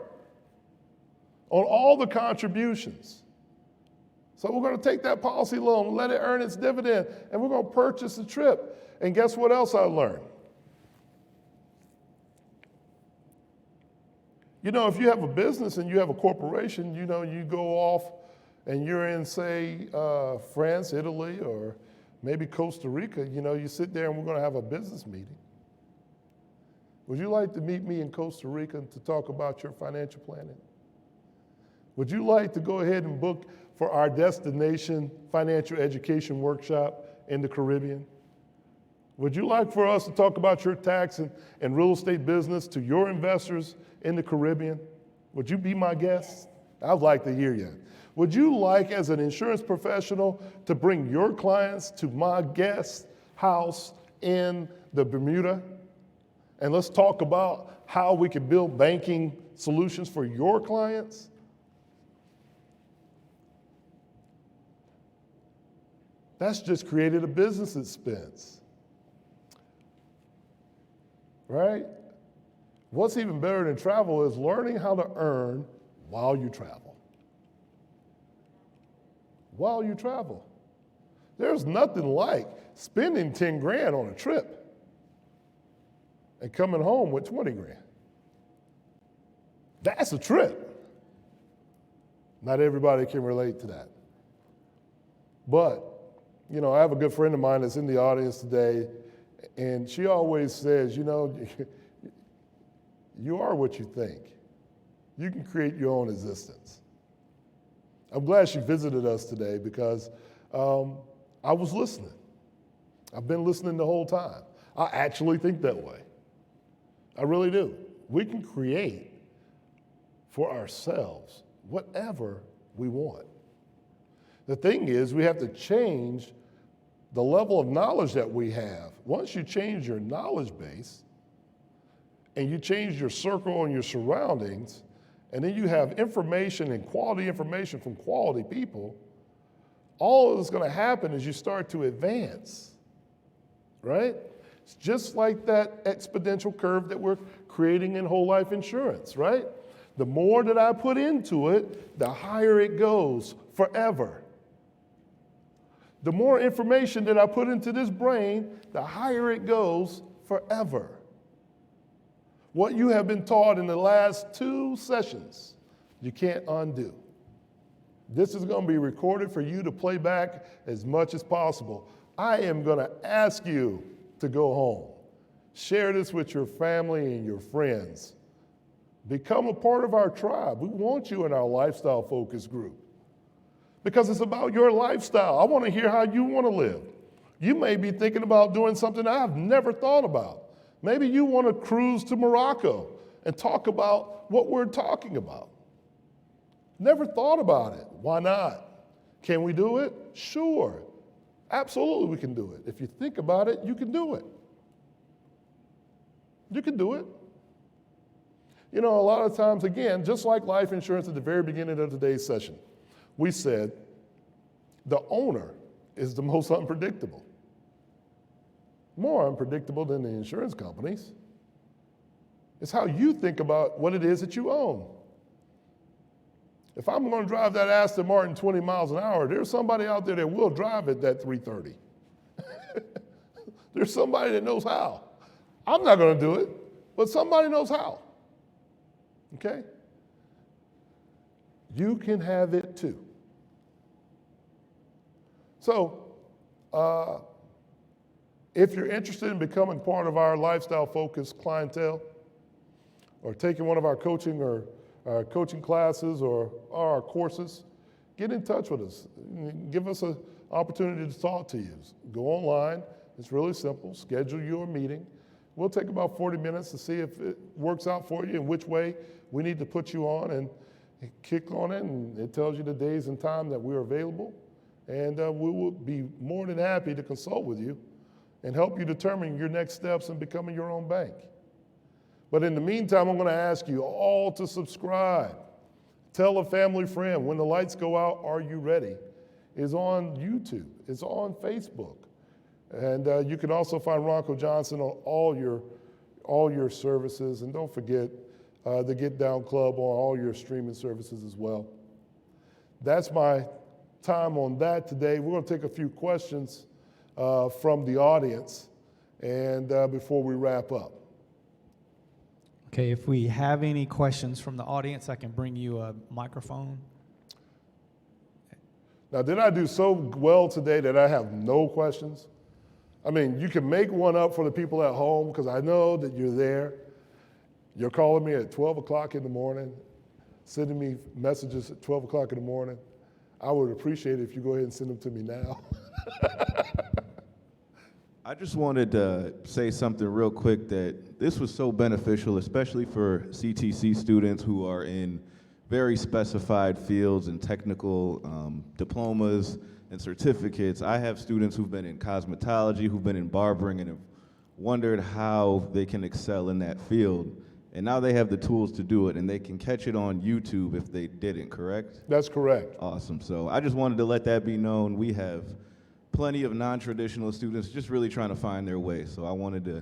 on all the contributions. So we're going to take that policy loan, let it earn its dividend, and we're going to purchase a trip. And guess what else I learned? You know, if you have a business and you have a corporation, you know, you go off and you're in, say, France, Italy, or maybe Costa Rica, you know, you sit there and we're going to have a business meeting. Would you like to meet me in Costa Rica to talk about your financial planning? Would you like to go ahead and book for our destination financial education workshop in the Caribbean? Would you like for us to talk about your tax and real estate business to your investors in the Caribbean? Would you be my guest? I'd like to hear you. Would you like, as an insurance professional, to bring your clients to my guest house in the Bermuda? And let's talk about how we can build banking solutions for your clients? That's just created a business expense, right? What's even better than travel is learning how to earn while you travel. While you travel. There's nothing like spending 10 grand on a trip and coming home with 20 grand. That's a trip. Not everybody can relate to that. But you know, I have a good friend of mine that's in the audience today, and she always says, you know, you are what you think. You can create your own existence. I'm glad she visited us today because I was listening. I've been listening the whole time. I actually think that way. I really do. We can create for ourselves whatever we want. The thing is, we have to change the level of knowledge that we have. Once you change your knowledge base and you change your circle and your surroundings, and then you have information and quality information from quality people, all that's going to happen is you start to advance, right? It's just like that exponential curve that we're creating in whole life insurance, right? The more that I put into it, the higher it goes forever. The more information that I put into this brain, the higher it goes forever. What you have been taught in the last 2 sessions, you can't undo. This is going to be recorded for you to play back as much as possible. I am going to ask you to go home. Share this with your family and your friends. Become a part of our tribe. We want you in our lifestyle focus group. Because it's about your lifestyle. I want to hear how you want to live. You may be thinking about doing something I've never thought about. Maybe you want to cruise to Morocco and talk about what we're talking about. Never thought about it. Why not? Can we do it? Sure. Absolutely we can do it. If you think about it, you can do it. You can do it. You know, a lot of times, again, just like life insurance at the very beginning of today's session, we said the owner is the most unpredictable. More unpredictable than the insurance companies. It's how you think about what it is that you own. If I'm going to drive that Aston Martin 20 miles an hour, there's somebody out there that will drive it at 330. There's somebody that knows how. I'm not going to do it, but somebody knows how. Okay? You can have it too. So, if you're interested in becoming part of our lifestyle-focused clientele, or taking one of our coaching classes or our courses, get in touch with us. Give us an opportunity to talk to you. Go online. It's really simple. Schedule your meeting. We'll take about 40 minutes to see if it works out for you and which way we need to put you on, and click on it, and it tells you the days and time that we're available. And we will be more than happy to consult with you and help you determine your next steps in becoming your own bank. But in the meantime, I'm going to ask you all to subscribe. Tell a family friend. When the lights go out, Are You Ready? Is on YouTube. It's on Facebook. And you can also find Ronco Johnson on all your services. And don't forget the Get Down Club on all your streaming services as well. That's my time on that today. We're going to take a few questions from the audience and before we wrap up. Okay, if we have any questions from the audience, I can bring you a microphone. Now, did I do so well today that I have no questions? I mean, you can make one up for the people at home because I know that you're there. You're calling me at 12 o'clock in the morning, sending me messages at 12 o'clock in the morning. I would appreciate it if you go ahead and send them to me now. I just wanted to say something real quick, that this was so beneficial, especially for CTC students who are in very specified fields and technical diplomas and certificates. I have students who've been in cosmetology, who've been in barbering, and have wondered how they can excel in that field. And now they have the tools to do it, and they can catch it on YouTube if they didn't, correct? That's correct. Awesome. So I just wanted to let that be known. We have plenty of non-traditional students just really trying to find their way. So I wanted to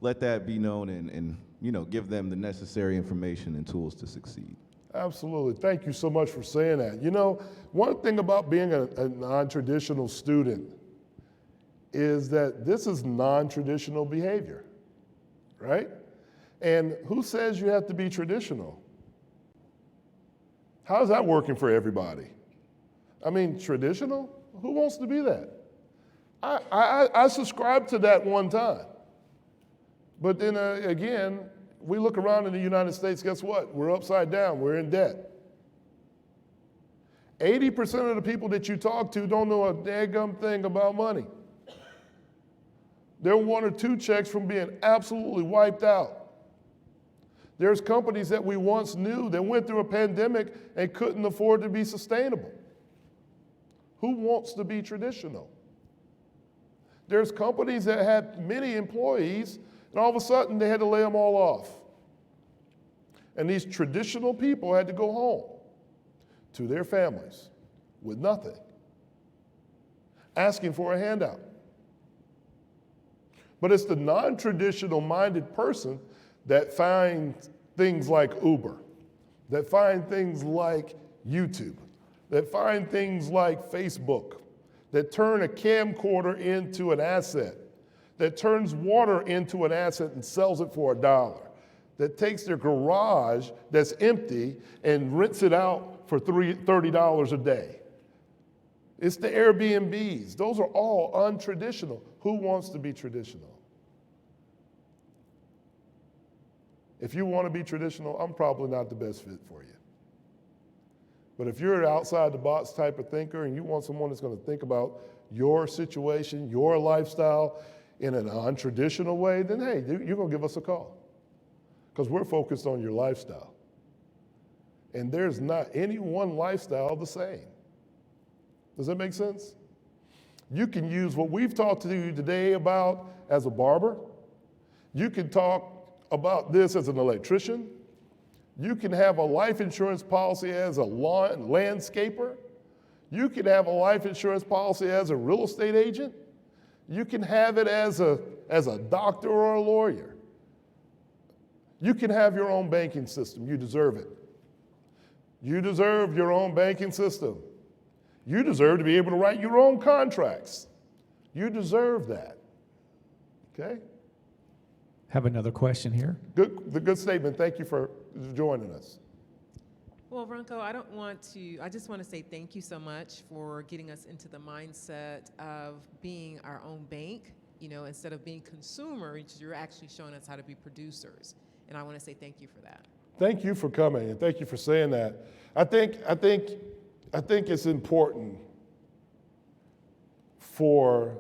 let that be known and you know, give them the necessary information and tools to succeed. Absolutely. Thank you so much for saying that. You know, one thing about being a non-traditional student is that this is non-traditional behavior, right? And who says you have to be traditional? How's that working for everybody? I mean, traditional? Who wants to be that? I subscribed to that one time. But then again, we look around in the United States, guess what? We're upside down, we're in debt. 80% of the people that you talk to don't know a daggum thing about money. They're one or two checks from being absolutely wiped out. There's companies that we once knew that went through a pandemic and couldn't afford to be sustainable. Who wants to be traditional? There's companies that had many employees, and all of a sudden they had to lay them all off. And these traditional people had to go home to their families with nothing, asking for a handout. But it's the non-traditional minded person that finds things like Uber, that find things like YouTube, that find things like Facebook, that turn a camcorder into an asset, that turns water into an asset and sells it for $1, that takes their garage that's empty and rents it out for $30 a day. It's the Airbnbs. Those are all untraditional. Who wants to be traditional? If you want to be traditional, I'm probably not the best fit for you. But if you're an outside the box type of thinker and you want someone that's going to think about your situation, your lifestyle, in a non-traditional way, then hey, you're going to give us a call because we're focused on your lifestyle. And there's not any one lifestyle the same. Does that make sense? You can use what we've talked to you today about as a barber. You can talk about this as an electrician. You can have a life insurance policy as a landscaper. You can have a life insurance policy as a real estate agent. You can have it as a doctor or a lawyer. You can have your own banking system. You deserve it. You deserve your own banking system. You deserve to be able to write your own contracts. You deserve that. Okay? Have another question here. Good statement. Thank you for joining us. Well, Ronco, I just want to say thank you so much for getting us into the mindset of being our own bank, instead of being consumers, you're actually showing us how to be producers. And I want to say thank you for that. Thank you for coming and thank you for saying that. I think it's important for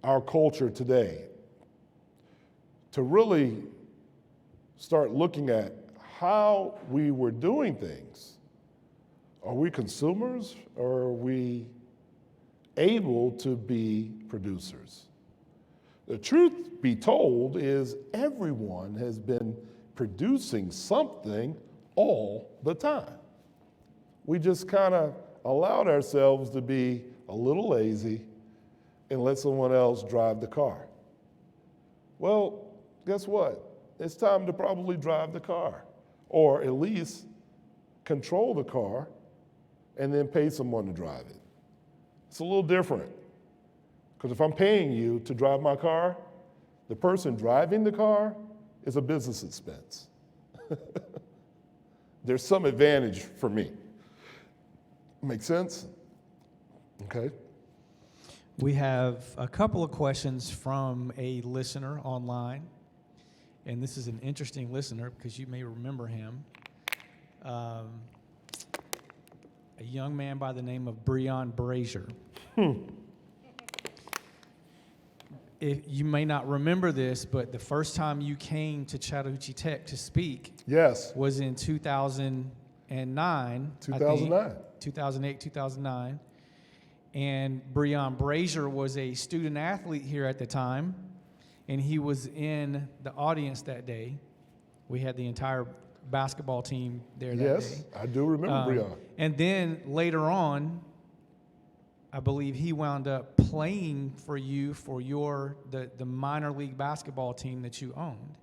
our culture today to really start looking at how we were doing things. Are we consumers or are we able to be producers? The truth be told is everyone has been producing something all the time. We just kind of allowed ourselves to be a little lazy and let someone else drive the car. Well, guess what? It's time to probably drive the car, or at least control the car and then pay someone to drive it. It's a little different, because if I'm paying you to drive my car, the person driving the car is a business expense. There's some advantage for me. Make sense? Okay. We have a couple of questions from a listener online, and this is an interesting listener because you may remember him. A young man by the name of Breon Brazier. You may not remember this, but the first time you came to Chattahoochee Tech to speak Yes. was in 2009. 2009. 2008, 2009. And Breon Brazier was a student athlete here at the time, and he was in the audience that day. We had the entire basketball team there that day. Yes, I do remember Breon. And then later on, I believe he wound up playing for you for the minor league basketball team that you owned.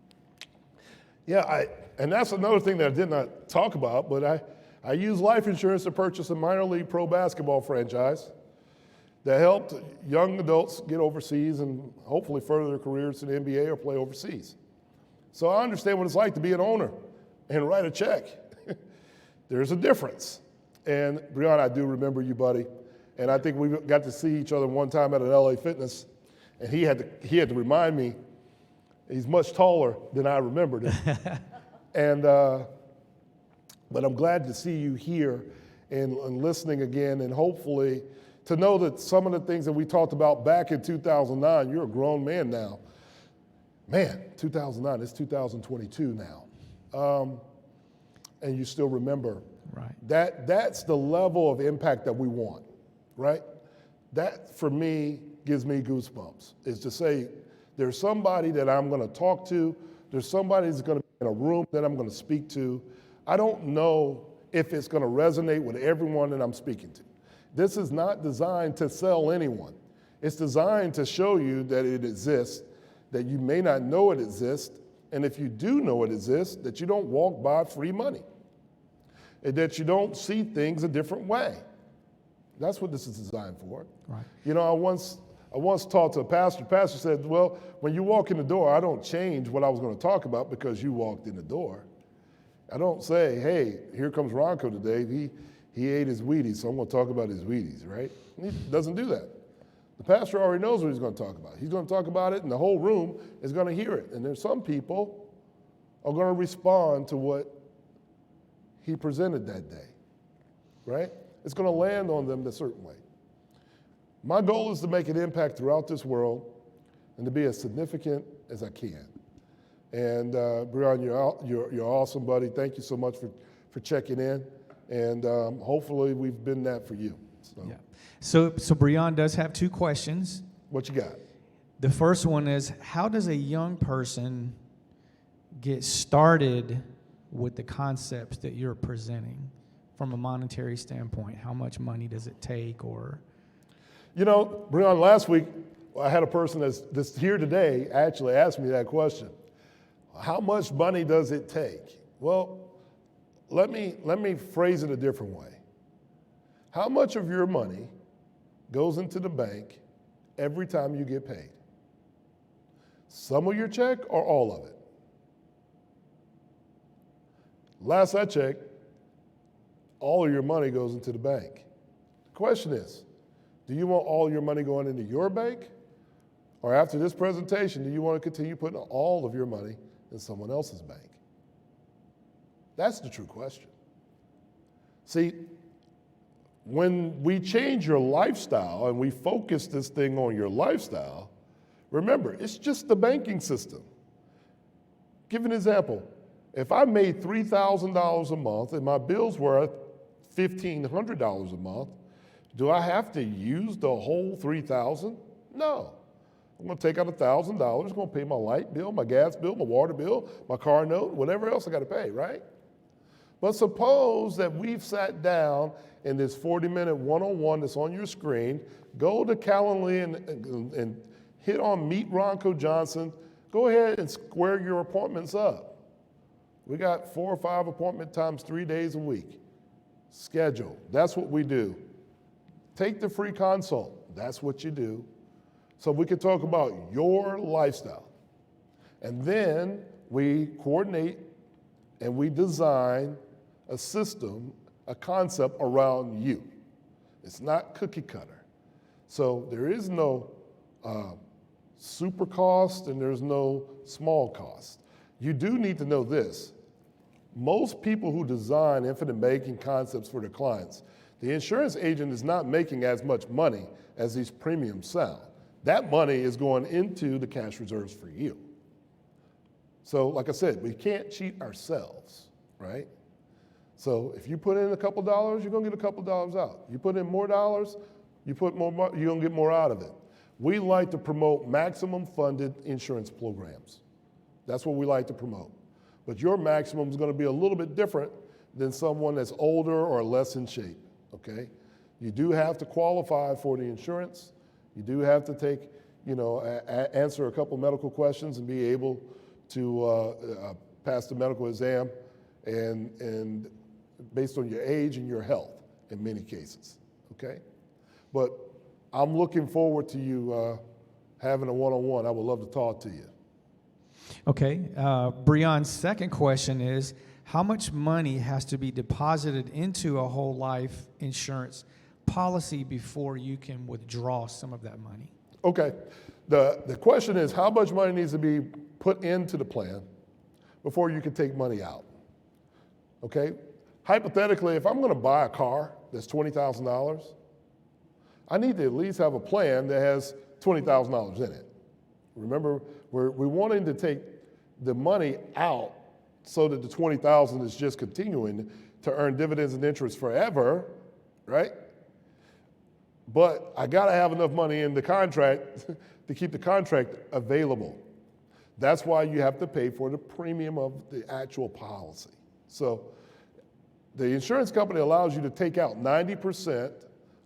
Yeah, and that's another thing that I did not talk about, but I used life insurance to purchase a minor league pro basketball franchise that helped young adults get overseas and hopefully further their careers to the NBA or play overseas. So I understand what it's like to be an owner and write a check. There's a difference. And Breon, I do remember you, buddy. And I think we got to see each other one time at an LA Fitness, and he had to remind me he's much taller than I remembered him. And but I'm glad to see you here and listening again, and hopefully to know that some of the things that we talked about back in 2009, you're a grown man now. Man, 2009, it's 2022 now. And you still remember. Right. That's the level of impact that we want, right? That, for me, gives me goosebumps, is to say there's somebody that I'm going to talk to, there's somebody that's going to be in a room that I'm going to speak to. I don't know if it's going to resonate with everyone that I'm speaking to. This is not designed to sell anyone. It's designed to show you that it exists, that you may not know it exists, and if you do know it exists, that you don't walk by free money, and that you don't see things a different way. That's what this is designed for. Right. You know, I once talked to a pastor. The pastor said, well, when you walk in the door, I don't change what I was going to talk about because you walked in the door. I don't say, hey, here comes Ronco today. He ate his Wheaties, so I'm going to talk about his Wheaties, right? He doesn't do that. The pastor already knows what he's going to talk about. He's going to talk about it, and the whole room is going to hear it. And there's some people are going to respond to what he presented that day, right? It's going to land on them a certain way. My goal is to make an impact throughout this world and to be as significant as I can. And Breon, you're awesome, buddy. Thank you so much for checking in. And hopefully we've been that for you. So, Yeah. So Breon does have two questions. what you got? The first one is, how does a young person get started with the concepts that you're presenting from a monetary standpoint? How much money does it take, or? You know, Breon, last week I had a person that's here today actually asked me that question. How much money does it take? Well, let me phrase it a different way. How much of your money goes into the bank every time you get paid? Some of your check or all of it? Last I checked, all of your money goes into the bank. The question is, do you want all your money going into your bank? Or after this presentation, do you want to continue putting all of your money in someone else's bank? That's the true question. See, when we change your lifestyle and we focus this thing on your lifestyle, remember, it's just the banking system. Give an example. If I made $3,000 a month and my bills were $1,500 a month, do I have to use the whole $3,000? No. I'm going to take out $1,000. I'm going to pay my light bill, my gas bill, my water bill, my car note, whatever else I got to pay, right? But suppose that we've sat down in this 40-minute one-on-one that's on your screen, go to Calendly and hit on Meet Ronco Johnson. Go ahead and square your appointments up. We got 4 or 5 appointment times 3 days a week. Schedule. That's what we do. Take the free consult. That's what you do. So we can talk about your lifestyle. And then we coordinate and we design a system, a concept around you. It's not cookie cutter. So there is no super cost and there's no small cost. You do need to know this. Most people who design infinite banking concepts for their clients, the insurance agent is not making as much money as these premiums sound. That money is going into the cash reserves for you. So like I said, we can't cheat ourselves, right? So if you put in a couple dollars, you're gonna get a couple dollars out. You put in more dollars, you're gonna get more out of it. We like to promote maximum funded insurance programs. That's what we like to promote. But your maximum is gonna be a little bit different than someone that's older or less in shape, okay? You do have to qualify for the insurance. You do have to take, answer a couple medical questions and be able to pass the medical exam and based on your age and your health in many cases, okay? But I'm looking forward to you having a one-on-one. I would love to talk to you. Okay. Breon's second question is, how much money has to be deposited into a whole life insurance policy before you can withdraw some of that money? Okay. The question is, how much money needs to be put into the plan before you can take money out? Okay? Hypothetically, if I'm going to buy a car that's $20,000, I need to at least have a plan that has $20,000 in it. Remember, we're wanting to take the money out so that the $20,000 is just continuing to earn dividends and interest forever, right? But I got to have enough money in the contract to keep the contract available. That's why you have to pay for the premium of the actual policy. So the insurance company allows you to take out 90%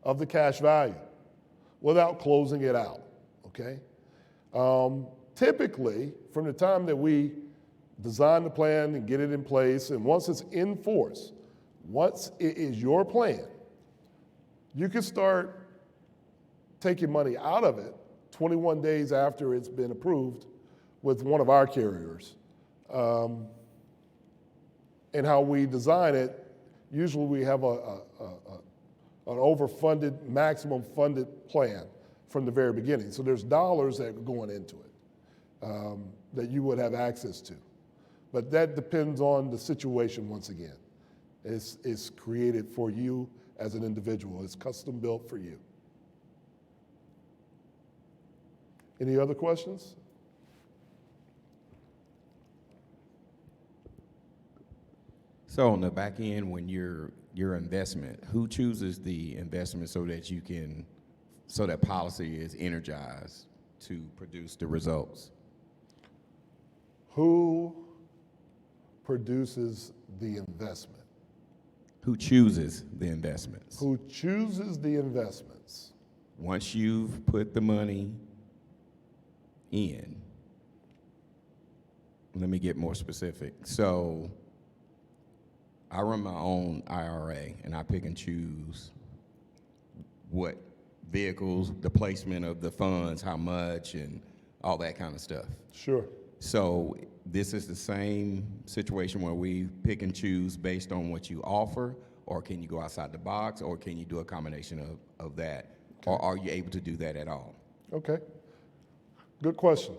of the cash value without closing it out, okay? Typically, from the time that we design the plan and get it in place, and once it's in force, once it is your plan, you can start taking money out of it 21 days after it's been approved with one of our carriers. And how we design it, usually we have an overfunded, maximum funded plan from the very beginning. So there's dollars that are going into it that you would have access to. But that depends on the situation once again. It's created for you as an individual. It's custom built for you. Any other questions? So on the back end, when your investment, who chooses the investment so that policy is energized to produce the results? Who produces the investment? Who chooses the investments? Who chooses the investments? Once you've put the money in, let me get more specific. So I run my own IRA, and I pick and choose what vehicles, the placement of the funds, how much, and all that kind of stuff. Sure. So this is the same situation where we pick and choose based on what you offer, or can you go outside the box, or can you do a combination of that? Okay. Or are you able to do that at all? Okay. Good question.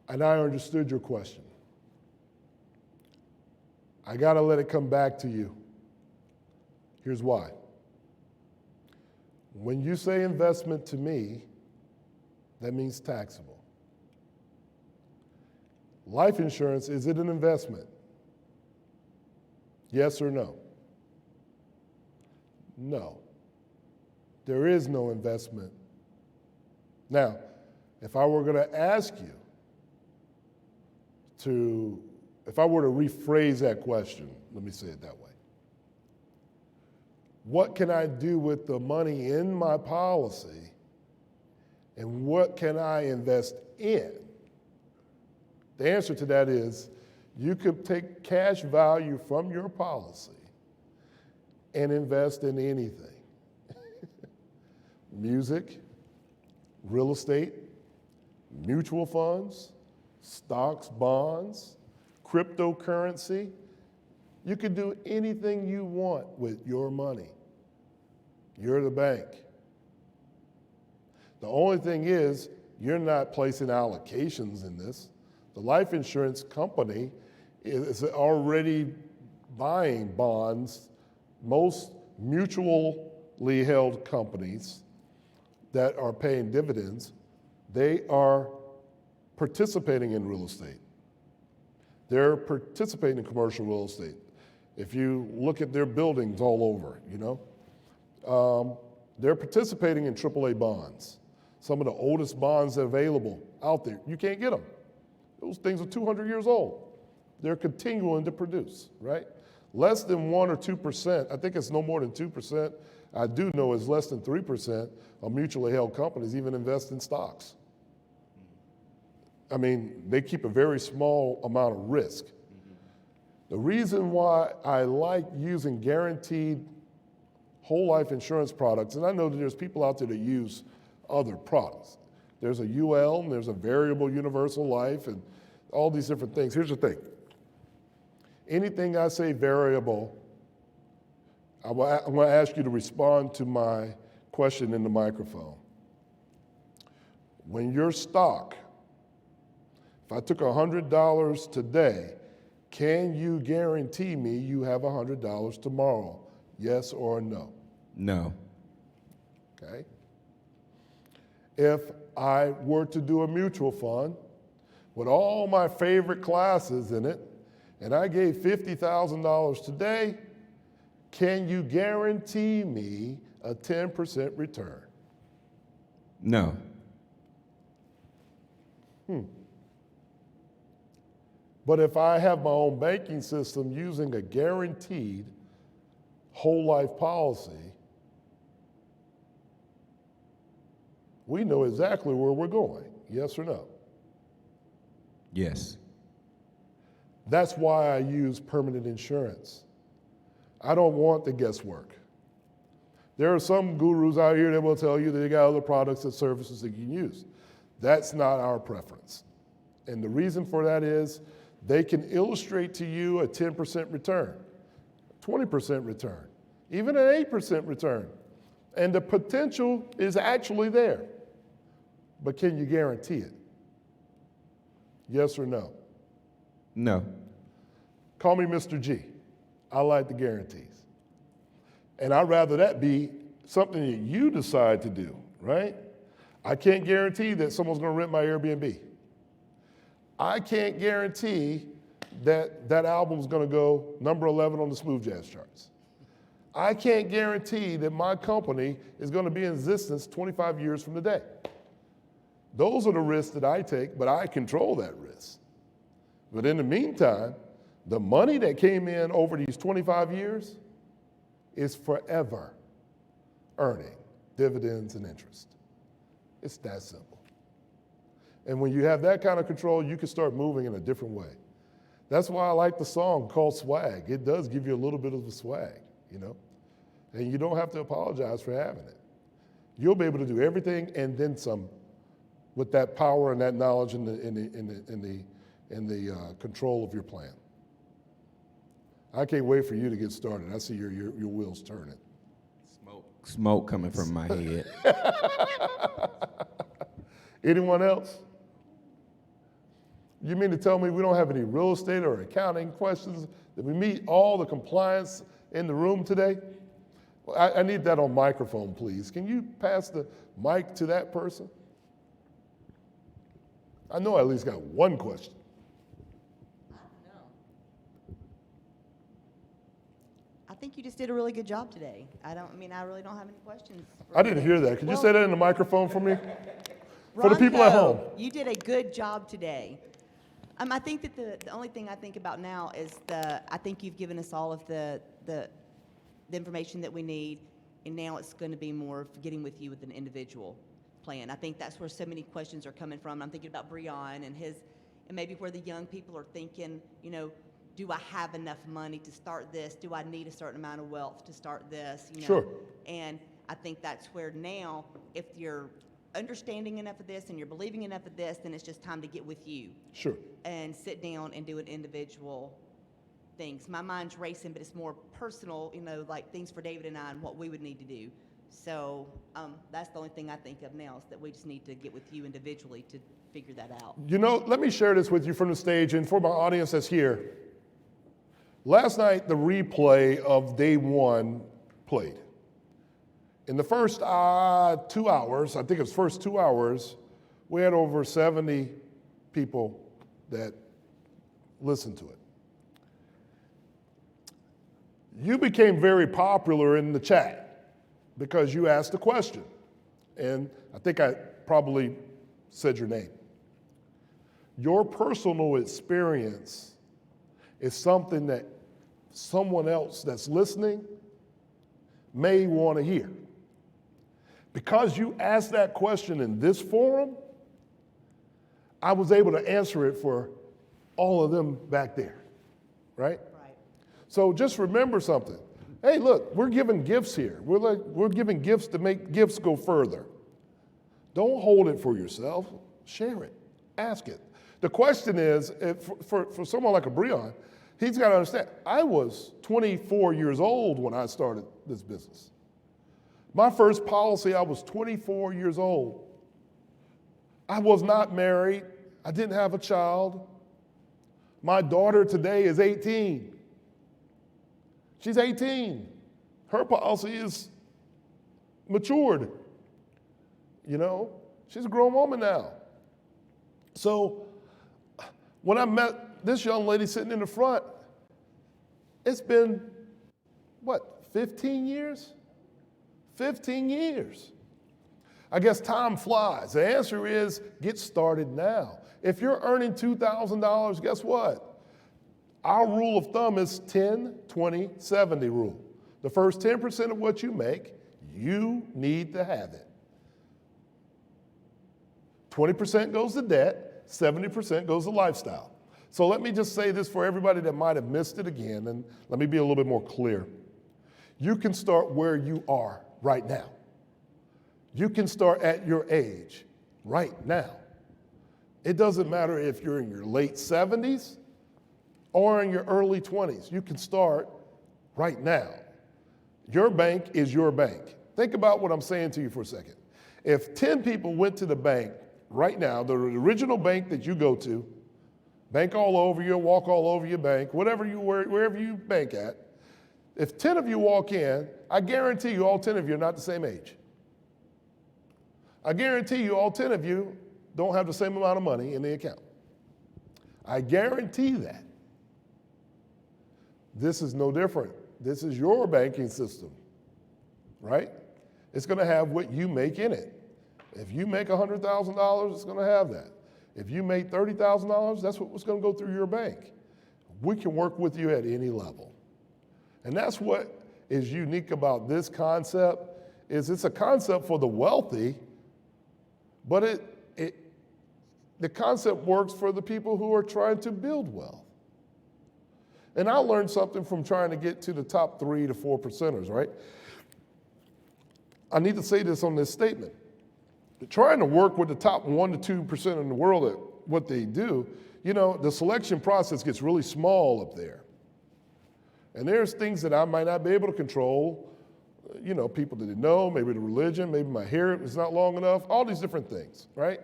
And I understood your question. I got to let it come back to you. Here's why. When you say investment to me, that means taxable. Life insurance, is it an investment? Yes or no? No. There is no investment. Now, if I were going to ask you if I were to rephrase that question, let me say it that way. What can I do with the money in my policy, and what can I invest in? The answer to that is you could take cash value from your policy and invest in anything. Music, real estate, mutual funds, stocks, bonds, cryptocurrency. You could do anything you want with your money. You're the bank. The only thing is, you're not placing allocations in this. The life insurance company is already buying bonds. Most mutually held companies that are paying dividends, they are participating in real estate. They're participating in commercial real estate. If you look at their buildings all over, they're participating in AAA bonds. Some of the oldest bonds available out there, you can't get them. Those things are 200 years old. They're continuing to produce, right? Less than 1 or 2%, I think it's no more than 2%, I do know is less than 3% of mutually held companies even invest in stocks. I mean, they keep a very small amount of risk. The reason why I like using guaranteed whole life insurance products, and I know that there's people out there that use other products. There's a UL and there's a variable universal life and all these different things. Here's the thing. Anything I say variable, I'm going to ask you to respond to my question in the microphone. When your stock, if I took $100 today, can you guarantee me you have $100 tomorrow? Yes or no? No. Okay. If I were to do a mutual fund with all my favorite classes in it, and I gave $50,000 today, can you guarantee me a 10% return? No. But if I have my own banking system using a guaranteed whole life policy, we know exactly where we're going, yes or no? Yes. That's why I use permanent insurance. I don't want the guesswork. There are some gurus out here that will tell you that they got other products and services that you can use. That's not our preference. And the reason for that is they can illustrate to you a 10% return, 20% return, even an 8% return. And the potential is actually there. But can you guarantee it? Yes or no? No. Call me Mr. G. I like the guarantees. And I'd rather that be something that you decide to do, right? I can't guarantee that someone's going to rent my Airbnb. I can't guarantee that that album's going to go number 11 on the smooth jazz charts. I can't guarantee that my company is going to be in existence 25 years from today. Those are the risks that I take, but I control that risk. But in the meantime, the money that came in over these 25 years is forever earning dividends and interest. It's that simple. And when you have that kind of control, you can start moving in a different way. That's why I like the song called Swag. It does give you a little bit of a swag, you know? And you don't have to apologize for having it. You'll be able to do everything and then some with that power and that knowledge in the control of your plan. I can't wait for you to get started. I see your wheels turning. Smoke coming from my head. Anyone else? You mean to tell me we don't have any real estate or accounting questions? Did we meet all the compliance in the room today? Well, I need that on microphone, please. Can you pass the mic to that person? I know I at least got one question. I think you just did a really good job today. I really don't have any questions. I didn't hear that. Could you say that in the microphone for me? For the Ronco, people at home. You did a good job today. I think that the only thing I think about now is I think you've given us all of the information that we need, and now it's going to be more of getting with you with an individual plan. I think that's where so many questions are coming from. I'm thinking about Breon and maybe where the young people are thinking, you know, do I have enough money to start this? Do I need a certain amount of wealth to start this? You know? Sure. And I think that's where now, if you're understanding enough of this and you're believing enough of this, then it's just time to get with you. Sure. And sit down and do an individual things. My mind's racing, but it's more personal, you know, like things for David and I and what we would need to do. So that's the only thing I think of now is that we just need to get with you individually to figure that out. You know, let me share this with you from the stage and for my audience that's here. Last night, the replay of day one played. In the first 2 hours, I think it was first 2 hours, we had over 70 people that listened to it. You became very popular in the chat because you asked a question. And I think I probably said your name. Your personal experience is something that someone else that's listening may want to hear. Because you asked that question in this forum, I was able to answer it for all of them back there, right? Right. So just remember something. Hey, look, we're giving gifts here. We're giving gifts to make gifts go further. Don't hold it for yourself. Share it. Ask it. The question is, for someone like a Breon, he's got to understand, I was 24 years old when I started this business. My first policy, I was 24 years old. I was not married. I didn't have a child. My daughter today is 18. She's 18. Her policy is matured. You know, she's a grown woman now. So when I met this young lady sitting in the front, it's been, 15 years? 15 years. I guess time flies. The answer is get started now. If you're earning $2,000, guess what? Our rule of thumb is 10, 20, 70 rule. The first 10% of what you make, you need to have it. 20% goes to debt, 70% goes to lifestyle. So let me just say this for everybody that might have missed it again, and let me be a little bit more clear. You can start where you are right now. You can start at your age right now. It doesn't matter if you're in your late 70s or in your early 20s. You can start right now. Your bank is your bank. Think about what I'm saying to you for a second. If 10 people went to the bank right now, the original bank that you go to, bank all over you, walk all over your bank, wherever you bank at, if 10 of you walk in, I guarantee you all 10 of you are not the same age. I guarantee you all 10 of you don't have the same amount of money in the account. I guarantee that. This is no different. This is your banking system, right? It's going to have what you make in it. If you make $100,000, it's going to have that. If you make $30,000, that's what's going to go through your bank. We can work with you at any level. And that's what is unique about this concept, is it's a concept for the wealthy, but the concept works for the people who are trying to build wealth. And I learned something from trying to get to the top 3 to 4%ers, right? I need to say this on this statement. Trying to work with the top 1 to 2% in the world at what they do, you know, the selection process gets really small up there. And there's things that I might not be able to control, you know, people that didn't know, maybe the religion, maybe my hair is not long enough, all these different things, right?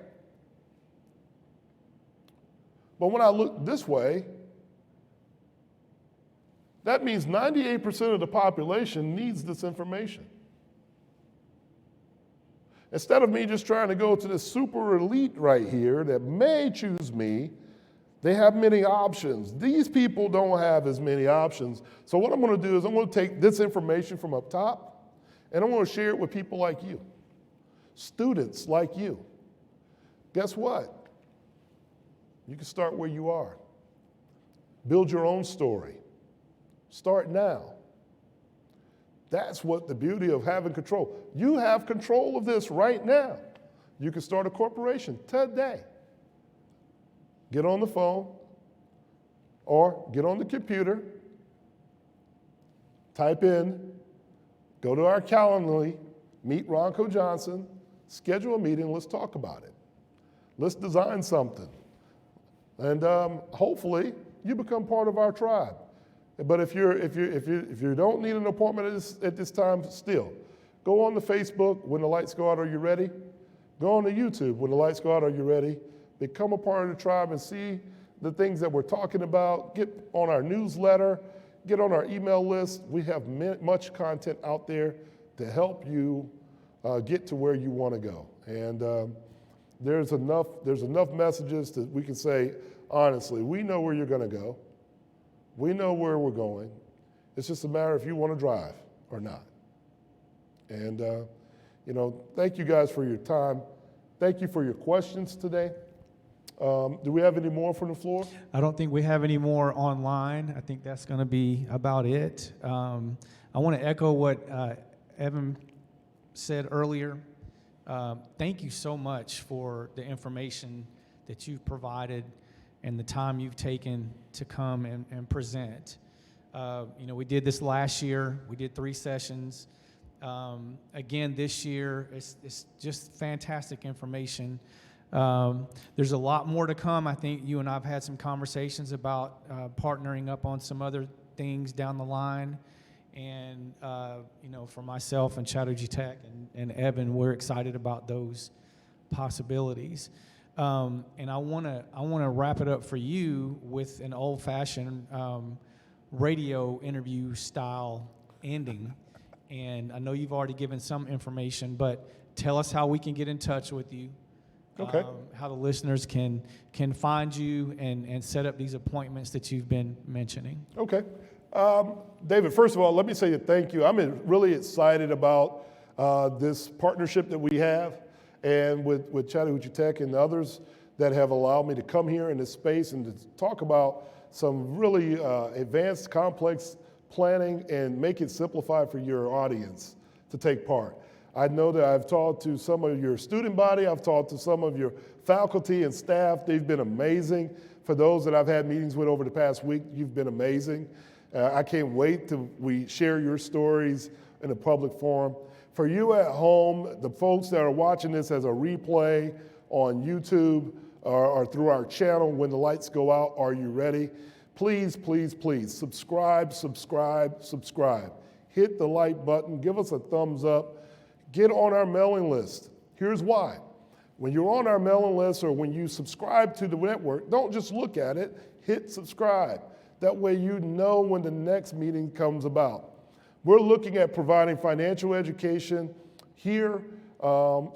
But when I look this way, that means 98% of the population needs this information. Instead of me just trying to go to this super elite right here that may choose me, they have many options. These people don't have as many options. So what I'm going to do is I'm going to take this information from up top and I'm going to share it with people like you, students like you. Guess what? You can start where you are. Build your own story. Start now. That's what the beauty of having control. You have control of this right now. You can start a corporation today. Get on the phone or get on the computer, type in, go to our Calendly, meet Ronco Johnson, schedule a meeting, let's talk about it. Let's design something. And hopefully you become part of our tribe. But if you don't need an appointment at this time, still, go on to Facebook, When the Lights Go Out, Are You Ready? Go on to YouTube, When the Lights Go Out, Are You Ready? Become a part of the tribe and see the things that we're talking about. Get on our newsletter, get on our email list. We have much content out there to help you get to where you want to go. And there's enough messages that we can say, honestly, we know where you're going to go. We know where we're going. It's just a matter if you want to drive or not. And, you know, thank you guys for your time. Thank you for your questions today. Do we have any more from the floor? I don't think we have any more online. I think that's going to be about it. I want to echo what Evan said earlier. Thank you so much for the information that you've provided and the time you've taken to come and present. You know, we did this last year. We did 3 sessions. Again, this year, it's just fantastic information. There's a lot more to come. I think you and I have had some conversations about partnering up on some other things down the line. And, you know, for myself and Chattahoochee Tech and Evan, we're excited about those possibilities. And I want to wrap it up for you with an old-fashioned radio interview style ending. And I know you've already given some information, but tell us how we can get in touch with you. Okay. How the listeners can find you and set up these appointments that you've been mentioning. Okay. David, first of all, let me say thank you. I'm really excited about this partnership that we have and with Chattahoochee Tech and others that have allowed me to come here in this space and to talk about some really advanced, complex planning and make it simplified for your audience to take part. I know that I've talked to some of your student body, I've talked to some of your faculty and staff. They've been amazing. For those that I've had meetings with over the past week, you've been amazing. I can't wait till we share your stories in a public forum. For you at home, the folks that are watching this as a replay on YouTube or through our channel, When the Lights Go Out, Are You Ready? Please, please, please, subscribe. Hit the like button, give us a thumbs up, get on our mailing list. Here's why. When you're on our mailing list or when you subscribe to the network, don't just look at it, hit subscribe. That way you know when the next meeting comes about. We're looking at providing financial education here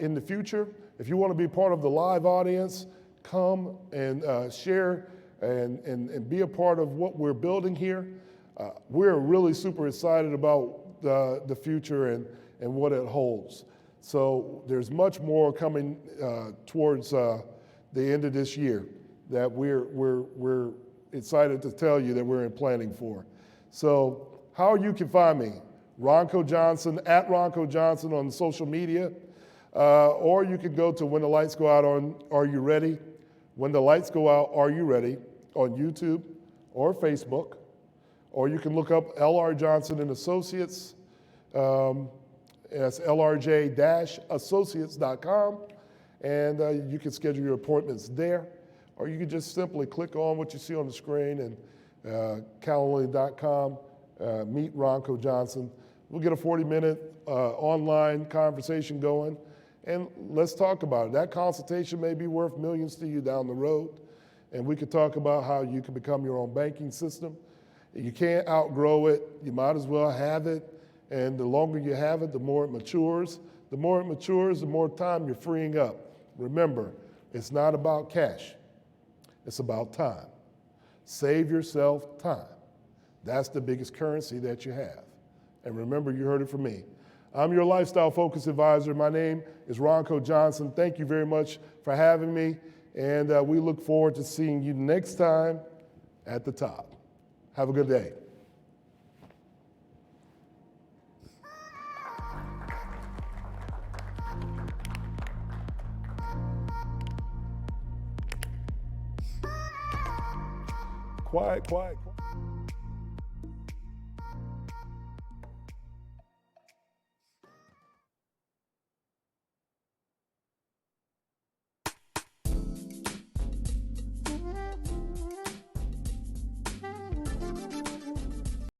in the future. If you want to be part of the live audience, come and share and be a part of what we're building here. We're really super excited about the future and what it holds. So there's much more coming towards the end of this year that we're excited to tell you that we're in planning for. So how you can find me, Ronco Johnson, at Ronco Johnson on social media, or you can go to When the Lights Go Out on Are You Ready? When the Lights Go Out, Are You Ready? On YouTube or Facebook, or you can look up L.R. Johnson and Associates. That's lrj-associates.com, and you can schedule your appointments there, or you can just simply click on what you see on the screen and calendly.com, meet Ronco Johnson. We'll get a 40-minute online conversation going, and let's talk about it. That consultation may be worth millions to you down the road, and we could talk about how you can become your own banking system. You can't outgrow it. You might as well have it. And the longer you have it, the more it matures. The more it matures, the more time you're freeing up. Remember, it's not about cash. It's about time. Save yourself time. That's the biggest currency that you have. And remember, you heard it from me. I'm your lifestyle focus advisor. My name is Ronco Johnson. Thank you very much for having me. And we look forward to seeing you next time at the top. Have a good day. Quiet, quiet, quiet.